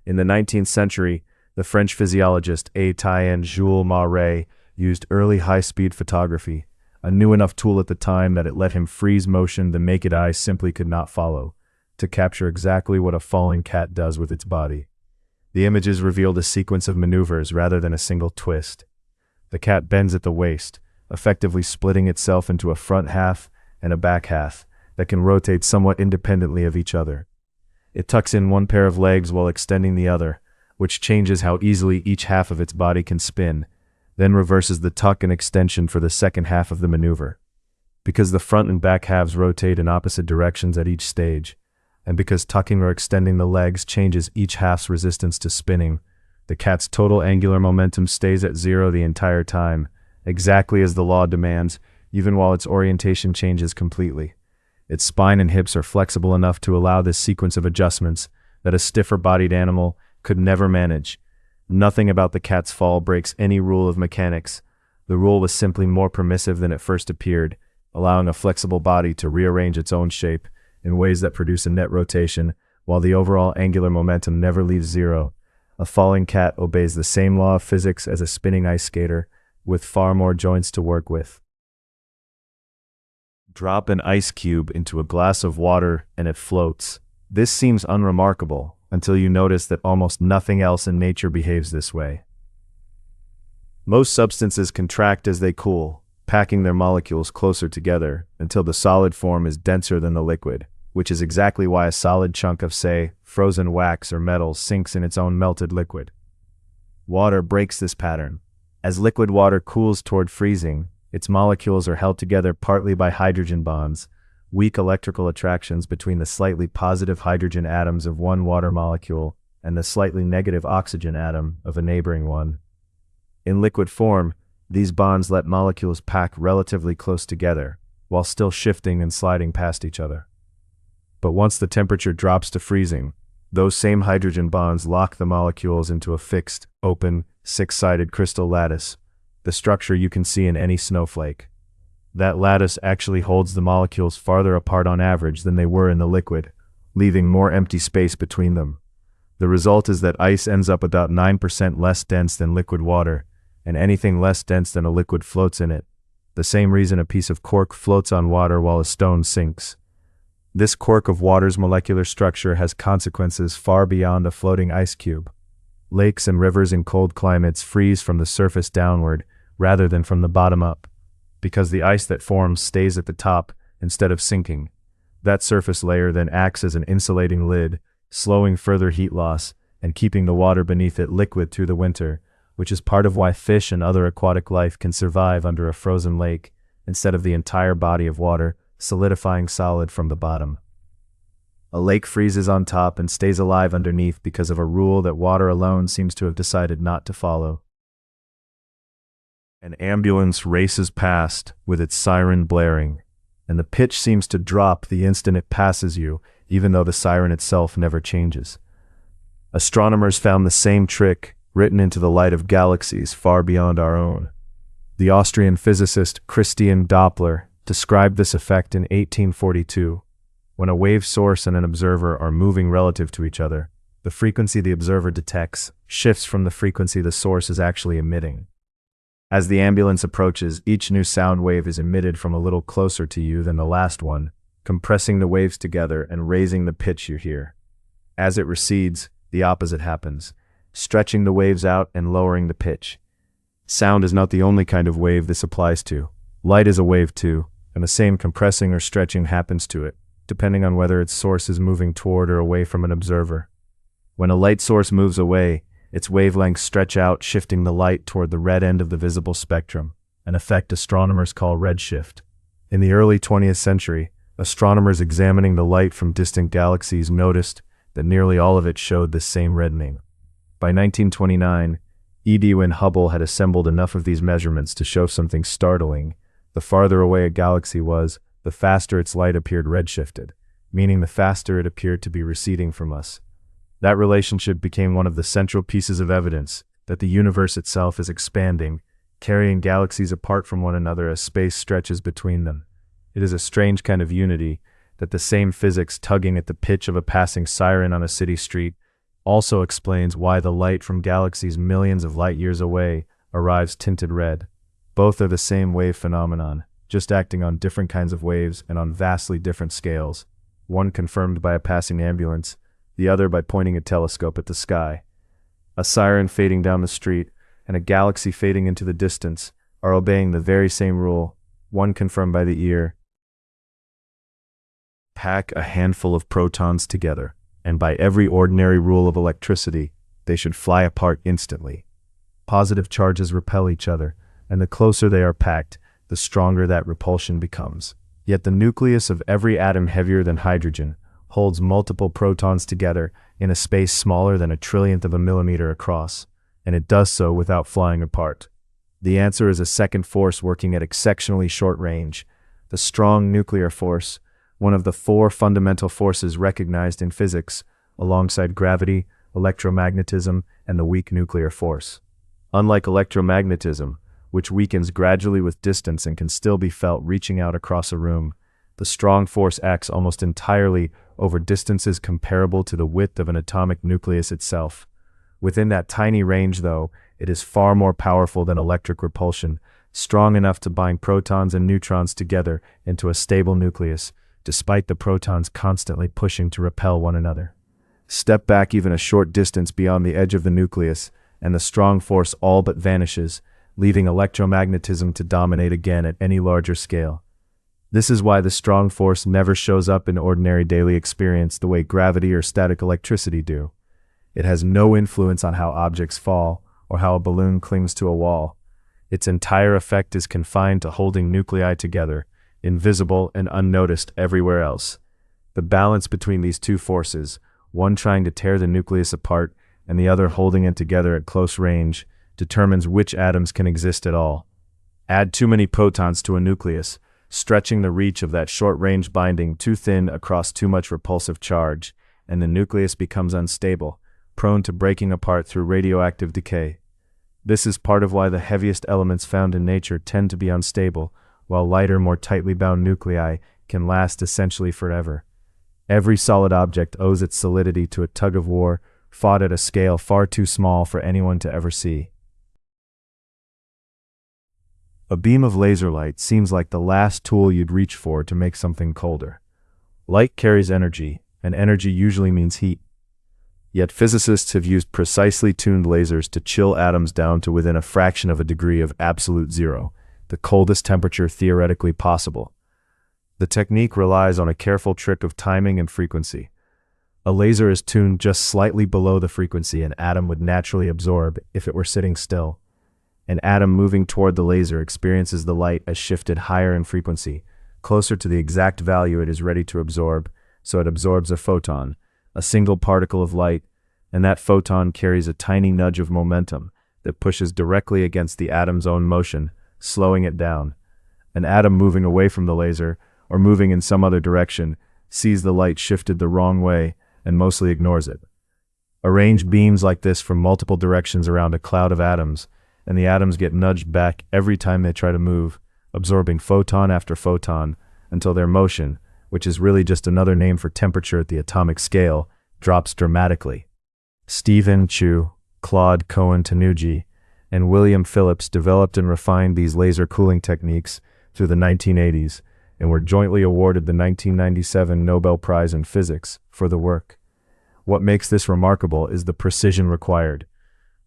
Speaker 1: In the 19th century, the French physiologist Étienne Jules Marey used early high-speed photography, a new enough tool at the time that it let him freeze motion the naked eye simply could not follow, to capture exactly what a falling cat does with its body. The images revealed a sequence of maneuvers rather than a single twist. The cat bends at the waist, effectively splitting itself into a front half and a back half that can rotate somewhat independently of each other. It tucks in one pair of legs while extending the other, which changes how easily each half of its body can spin, then reverses the tuck and extension for the second half of the maneuver. Because the front and back halves rotate in opposite directions at each stage, and because tucking or extending the legs changes each half's resistance to spinning, the cat's total angular momentum stays at zero the entire time, exactly as the law demands, even while its orientation changes completely. Its spine and hips are flexible enough to allow this sequence of adjustments that a stiffer-bodied animal could never manage. Nothing about the cat's fall breaks any rule of mechanics. The rule was simply more permissive than it first appeared, allowing a flexible body to rearrange its own shape in ways that produce a net rotation, while the overall angular momentum never leaves zero. A falling cat obeys the same law of physics as a spinning ice skater, with far more joints to work with. Drop an ice cube into a glass of water and it floats. This seems unremarkable until you notice that almost nothing else in nature behaves this way. Most substances contract as they cool, packing their molecules closer together until the solid form is denser than the liquid, which is exactly why a solid chunk of, say, frozen wax or metal sinks in its own melted liquid. Water breaks this pattern. As liquid water cools toward freezing, its molecules are held together partly by hydrogen bonds, weak electrical attractions between the slightly positive hydrogen atoms of one water molecule and the slightly negative oxygen atom of a neighboring one. In liquid form, these bonds let molecules pack relatively close together, while still shifting and sliding past each other. But once the temperature drops to freezing, those same hydrogen bonds lock the molecules into a fixed, open, six-sided crystal lattice, the structure you can see in any snowflake. That lattice actually holds the molecules farther apart on average than they were in the liquid, leaving more empty space between them. The result is that ice ends up about 9% less dense than liquid water, and anything less dense than a liquid floats in it. The same reason a piece of cork floats on water while a stone sinks. This quirk of water's molecular structure has consequences far beyond a floating ice cube. Lakes and rivers in cold climates freeze from the surface downward rather than from the bottom up, because the ice that forms stays at the top instead of sinking. That surface layer then acts as an insulating lid, slowing further heat loss and keeping the water beneath it liquid through the winter, which is part of why fish and other aquatic life can survive under a frozen lake instead of the entire body of water solidifying solid from the bottom. A lake freezes on top and stays alive underneath because of a rule that water alone seems to have decided not to follow. An ambulance races past with its siren blaring, and the pitch seems to drop the instant it passes you, even though the siren itself never changes. Astronomers found the same trick written into the light of galaxies far beyond our own. The Austrian physicist Christian Doppler described this effect in 1842. When a wave source and an observer are moving relative to each other, the frequency the observer detects shifts from the frequency the source is actually emitting. As the ambulance approaches, each new sound wave is emitted from a little closer to you than the last one, compressing the waves together and raising the pitch you hear. As it recedes, the opposite happens, stretching the waves out and lowering the pitch. Sound is not the only kind of wave this applies to. Light is a wave too, and the same compressing or stretching happens to it, depending on whether its source is moving toward or away from an observer. When a light source moves away, its wavelengths stretch out, shifting the light toward the red end of the visible spectrum, an effect astronomers call redshift. In the early 20th century, astronomers examining the light from distant galaxies noticed that nearly all of it showed this same reddening. By 1929, Edwin Hubble had assembled enough of these measurements to show something startling. The farther away a galaxy was, the faster its light appeared redshifted, meaning the faster it appeared to be receding from us. That relationship became one of the central pieces of evidence that the universe itself is expanding, carrying galaxies apart from one another as space stretches between them. It is a strange kind of unity that the same physics tugging at the pitch of a passing siren on a city street also explains why the light from galaxies millions of light years away arrives tinted red. Both are the same wave phenomenon, just acting on different kinds of waves and on vastly different scales, one confirmed by a passing ambulance, the other by pointing a telescope at the sky. A siren fading down the street and a galaxy fading into the distance are obeying the very same rule, one confirmed by the ear. Pack a handful of protons together, and by every ordinary rule of electricity, they should fly apart instantly. Positive charges repel each other, and the closer they are packed, the stronger that repulsion becomes. Yet the nucleus of every atom heavier than hydrogen holds multiple protons together in a space smaller than a trillionth of a millimeter across, and it does so without flying apart. The answer is a second force working at exceptionally short range, the strong nuclear force, one of the four fundamental forces recognized in physics, alongside gravity, electromagnetism, and the weak nuclear force. Unlike electromagnetism, which weakens gradually with distance and can still be felt reaching out across a room, the strong force acts almost entirely over distances comparable to the width of an atomic nucleus itself. Within that tiny range, though, it is far more powerful than electric repulsion, strong enough to bind protons and neutrons together into a stable nucleus, despite the protons constantly pushing to repel one another. Step back even a short distance beyond the edge of the nucleus, and the strong force all but vanishes, leaving electromagnetism to dominate again at any larger scale. This is why the strong force never shows up in ordinary daily experience the way gravity or static electricity do. It has no influence on how objects fall or how a balloon clings to a wall. Its entire effect is confined to holding nuclei together, invisible and unnoticed everywhere else. The balance between these two forces, one trying to tear the nucleus apart and the other holding it together at close range, determines which atoms can exist at all. Add too many protons to a nucleus, stretching the reach of that short-range binding too thin across too much repulsive charge, and the nucleus becomes unstable, prone to breaking apart through radioactive decay. This is part of why the heaviest elements found in nature tend to be unstable, while lighter, more tightly bound nuclei can last essentially forever. Every solid object owes its solidity to a tug-of-war fought at a scale far too small for anyone to ever see. A beam of laser light seems like the last tool you'd reach for to make something colder. Light carries energy, and energy usually means heat. Yet physicists have used precisely tuned lasers to chill atoms down to within a fraction of a degree of absolute zero, the coldest temperature theoretically possible. The technique relies on a careful trick of timing and frequency. A laser is tuned just slightly below the frequency an atom would naturally absorb if it were sitting still. An atom moving toward the laser experiences the light as shifted higher in frequency, closer to the exact value it is ready to absorb, so it absorbs a photon, a single particle of light, and that photon carries a tiny nudge of momentum that pushes directly against the atom's own motion, slowing it down. An atom moving away from the laser, or moving in some other direction, sees the light shifted the wrong way and mostly ignores it. Arrange beams like this from multiple directions around a cloud of atoms, and the atoms get nudged back every time they try to move, absorbing photon after photon, until their motion, which is really just another name for temperature at the atomic scale, drops dramatically. Stephen Chu, Claude Cohen-Tanuji, and William Phillips developed and refined these laser cooling techniques through the 1980s, and were jointly awarded the 1997 Nobel Prize in Physics for the work. What makes this remarkable is the precision required.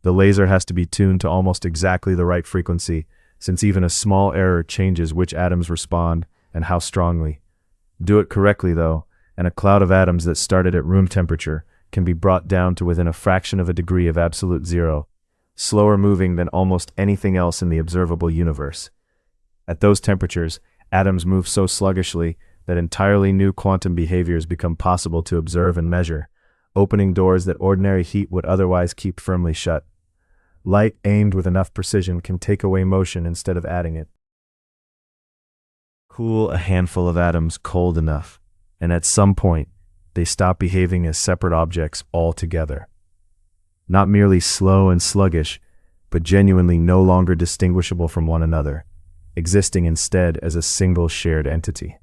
Speaker 1: The laser has to be tuned to almost exactly the right frequency, since even a small error changes which atoms respond and how strongly. Do it correctly, though, and a cloud of atoms that started at room temperature can be brought down to within a fraction of a degree of absolute zero, slower moving than almost anything else in the observable universe. At those temperatures, atoms move so sluggishly that entirely new quantum behaviors become possible to observe and measure, opening doors that ordinary heat would otherwise keep firmly shut. Light aimed with enough precision can take away motion instead of adding it. Cool a handful of atoms cold enough, and at some point, they stop behaving as separate objects altogether. Not merely slow and sluggish, but genuinely no longer distinguishable from one another, existing instead as a single shared entity.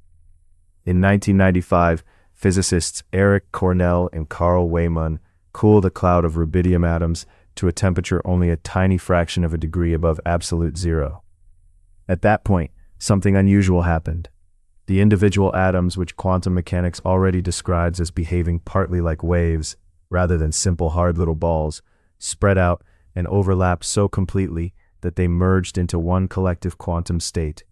Speaker 1: In 1995, physicists Eric Cornell and Carl Wayman cooled a cloud of rubidium atoms to a temperature only a tiny fraction of a degree above absolute zero. At that point, something unusual happened. The individual atoms, which quantum mechanics already describes as behaving partly like waves, rather than simple hard little balls, spread out and overlapped so completely that they merged into one collective quantum state.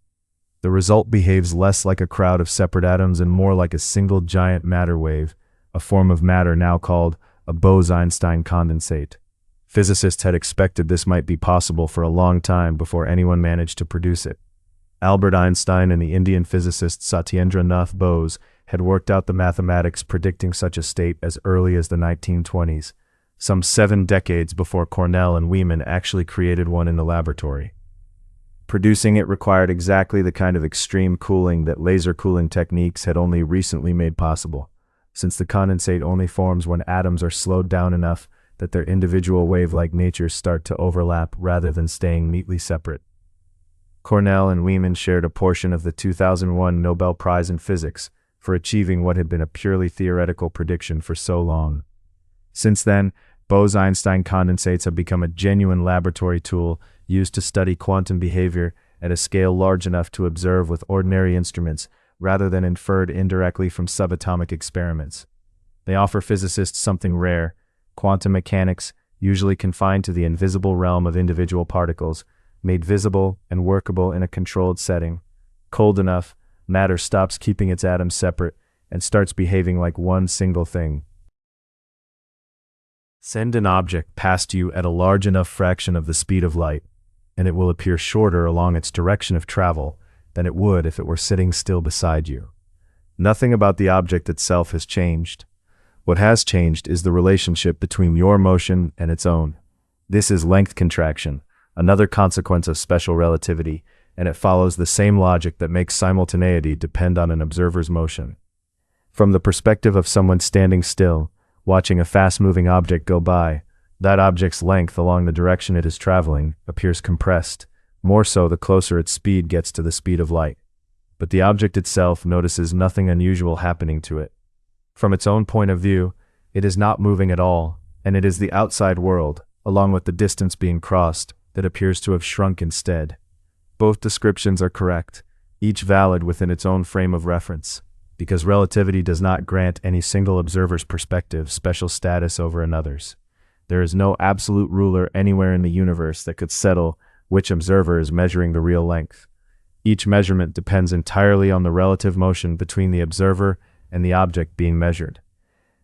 Speaker 1: The result behaves less like a crowd of separate atoms and more like a single giant matter wave, a form of matter now called a Bose-Einstein condensate. Physicists had expected this might be possible for a long time before anyone managed to produce it. Albert Einstein and the Indian physicist Satyendra Nath Bose had worked out the mathematics predicting such a state as early as the 1920s, some 7 decades before Cornell and Wayman actually created one in the laboratory. Producing it required exactly the kind of extreme cooling that laser cooling techniques had only recently made possible, since the condensate only forms when atoms are slowed down enough that their individual wave-like natures start to overlap rather than staying neatly separate. Cornell and Wayman shared a portion of the 2001 Nobel Prize in Physics for achieving what had been a purely theoretical prediction for so long. Since then, Bose-Einstein condensates have become a genuine laboratory tool used to study quantum behavior at a scale large enough to observe with ordinary instruments rather than inferred indirectly from subatomic experiments. They offer physicists something rare: quantum mechanics, usually confined to the invisible realm of individual particles, made visible and workable in a controlled setting. Cold enough, matter stops keeping its atoms separate and starts behaving like one single thing. Send an object past you at a large enough fraction of the speed of light, and it will appear shorter along its direction of travel than it would if it were sitting still beside you. Nothing about the object itself has changed. What has changed is the relationship between your motion and its own. This is length contraction, another consequence of special relativity, and it follows the same logic that makes simultaneity depend on an observer's motion. From the perspective of someone standing still, watching a fast-moving object go by, that object's length along the direction it is traveling appears compressed, more so the closer its speed gets to the speed of light. But the object itself notices nothing unusual happening to it. From its own point of view, it is not moving at all, and it is the outside world, along with the distance being crossed, that appears to have shrunk instead. Both descriptions are correct, each valid within its own frame of reference, because relativity does not grant any single observer's perspective special status over another's. There is no absolute ruler anywhere in the universe that could settle which observer is measuring the real length. Each measurement depends entirely on the relative motion between the observer and the object being measured.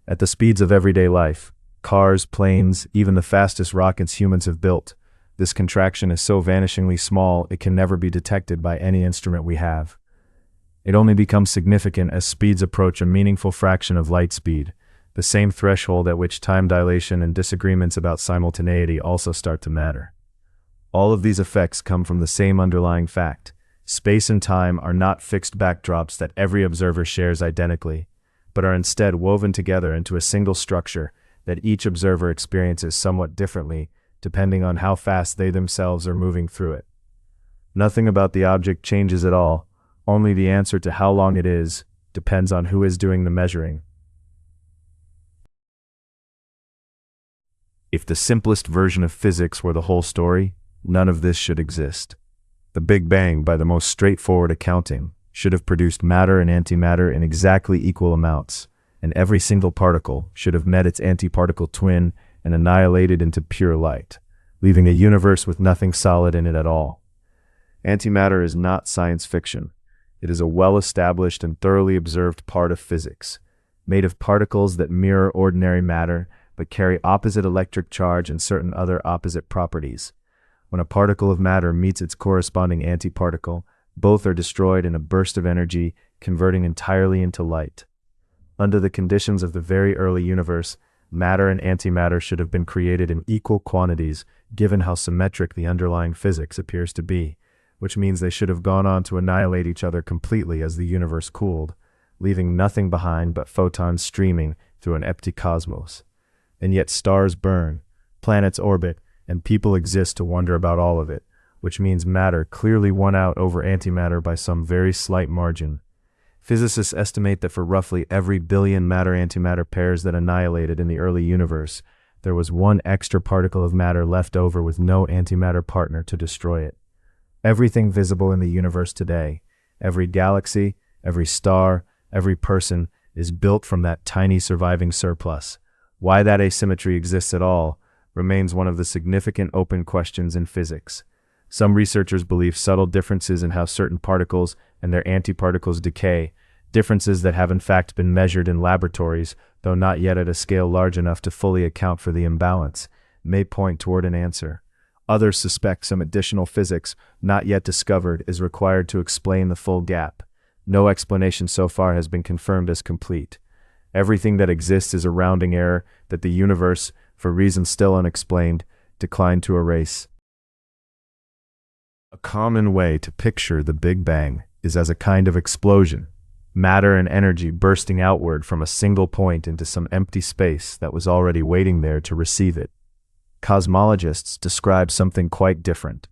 Speaker 1: At the speeds of everyday life, cars, planes, even the fastest rockets humans have built, this contraction is so vanishingly small it can never be detected by any instrument we have. It only becomes significant as speeds approach a meaningful fraction of light speed, the same threshold at which time dilation and disagreements about simultaneity also start to matter. All of these effects come from the same underlying fact: space and time are not fixed backdrops that every observer shares identically, but are instead woven together into a single structure that each observer experiences somewhat differently, depending on how fast they themselves are moving through it. Nothing about the object changes at all, only the answer to how long it is depends on who is doing the measuring. If the simplest version of physics were the whole story, none of this should exist. The Big Bang, by the most straightforward accounting, should have produced matter and antimatter in exactly equal amounts, and every single particle should have met its antiparticle twin and annihilated into pure light, leaving a universe with nothing solid in it at all. Antimatter is not science fiction. It is a well-established and thoroughly observed part of physics, made of particles that mirror ordinary matter but carry opposite electric charge and certain other opposite properties. When a particle of matter meets its corresponding antiparticle, both are destroyed in a burst of energy, converting entirely into light. Under the conditions of the very early universe, matter and antimatter should have been created in equal quantities, given how symmetric the underlying physics appears to be, which means they should have gone on to annihilate each other completely as the universe cooled, leaving nothing behind but photons streaming through an empty cosmos. And yet stars burn, planets orbit, and people exist to wonder about all of it, which means matter clearly won out over antimatter by some very slight margin. Physicists estimate that for roughly every billion matter-antimatter pairs that annihilated in the early universe, there was one extra particle of matter left over with no antimatter partner to destroy it. Everything visible in the universe today, every galaxy, every star, every person, is built from that tiny surviving surplus. Why that asymmetry exists at all remains one of the significant open questions in physics. Some researchers believe subtle differences in how certain particles and their antiparticles decay, differences that have in fact been measured in laboratories, though not yet at a scale large enough to fully account for the imbalance, may point toward an answer. Others suspect some additional physics, not yet discovered, is required to explain the full gap. No explanation so far has been confirmed as complete. Everything that exists is a rounding error that the universe, for reasons still unexplained, declined to erase. A common way to picture the Big Bang is as a kind of explosion, matter and energy bursting outward from a single point into some empty space that was already waiting there to receive it. Cosmologists describe something quite different.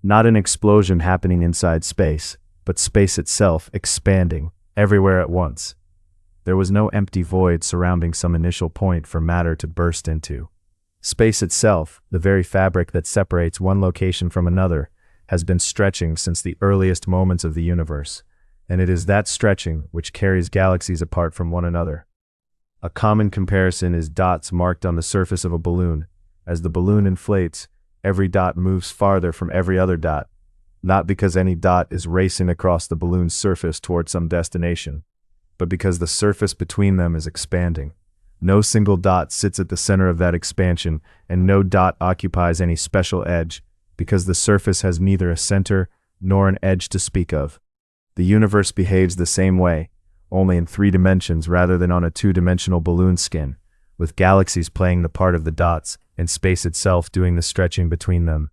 Speaker 1: Not an explosion happening inside space, but space itself expanding, everywhere at once. There was no empty void surrounding some initial point for matter to burst into. Space itself, the very fabric that separates one location from another, has been stretching since the earliest moments of the universe, and it is that stretching which carries galaxies apart from one another. A common comparison is dots marked on the surface of a balloon. As the balloon inflates, every dot moves farther from every other dot, not because any dot is racing across the balloon's surface toward some destination, but because the surface between them is expanding. No single dot sits at the center of that expansion, and no dot occupies any special edge, because the surface has neither a center nor an edge to speak of. The universe behaves the same way, only in 3 dimensions rather than on a 2-dimensional balloon skin, with galaxies playing the part of the dots and space itself doing the stretching between them.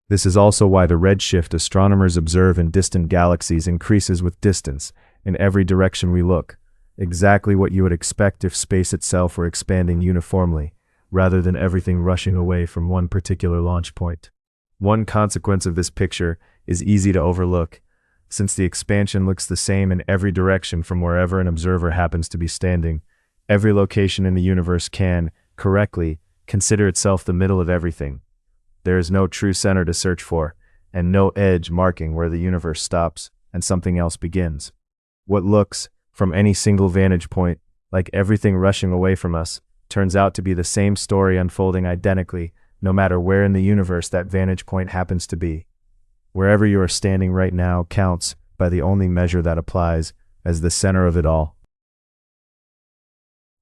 Speaker 1: This is also why the redshift astronomers observe in distant galaxies increases with distance in every direction we look, exactly what you would expect if space itself were expanding uniformly, rather than everything rushing away from one particular launch point. One consequence of this picture is easy to overlook, since the expansion looks the same in every direction from wherever an observer happens to be standing. Every location in the universe can, correctly, consider itself the middle of everything. There is no true center to search for, and no edge marking where the universe stops and something else begins. What looks, from any single vantage point, like everything rushing away from us, turns out to be the same story unfolding identically, no matter where in the universe that vantage point happens to be. Wherever you are standing right now counts by the only measure that applies as the center of it all.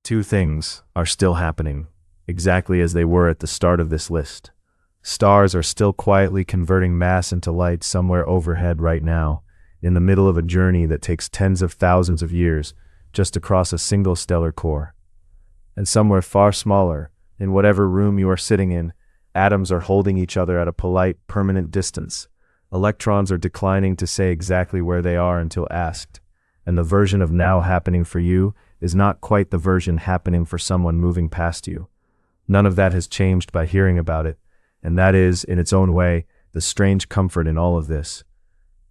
Speaker 1: 2 things are still happening, exactly as they were at the start of this list. Stars are still quietly converting mass into light somewhere overhead right now, in the middle of a journey that takes tens of thousands of years just across a single stellar core. And somewhere far smaller, in whatever room you are sitting in, atoms are holding each other at a polite, permanent distance. Electrons are declining to say exactly where they are until asked, and the version of now happening for you is not quite the version happening for someone moving past you. None of that has changed by hearing about it, and that is, in its own way, the strange comfort in all of this.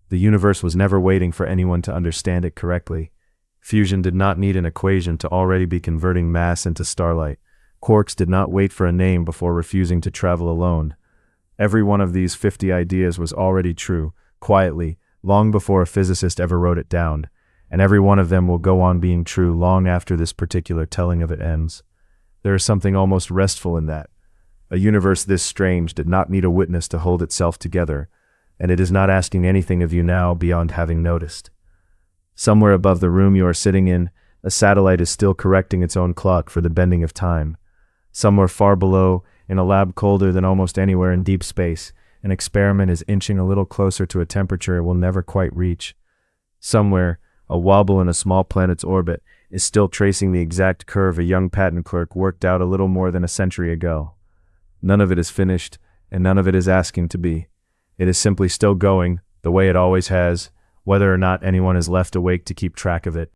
Speaker 1: The universe was never waiting for anyone to understand it correctly. Fusion did not need an equation to already be converting mass into starlight. Quarks did not wait for a name before refusing to travel alone. Every one of these 50 ideas was already true, quietly, long before a physicist ever wrote it down, and every one of them will go on being true long after this particular telling of it ends. There is something almost restful in that. A universe this strange did not need a witness to hold itself together, and it is not asking anything of you now beyond having noticed. Somewhere above the room you are sitting in, a satellite is still correcting its own clock for the bending of time. Somewhere far below, in a lab colder than almost anywhere in deep space, an experiment is inching a little closer to a temperature it will never quite reach. Somewhere, a wobble in a small planet's orbit is still tracing the exact curve a young patent clerk worked out a little more than a century ago. None of it is finished, and none of it is asking to be. It is simply still going, the way it always has, whether or not anyone is left awake to keep track of it.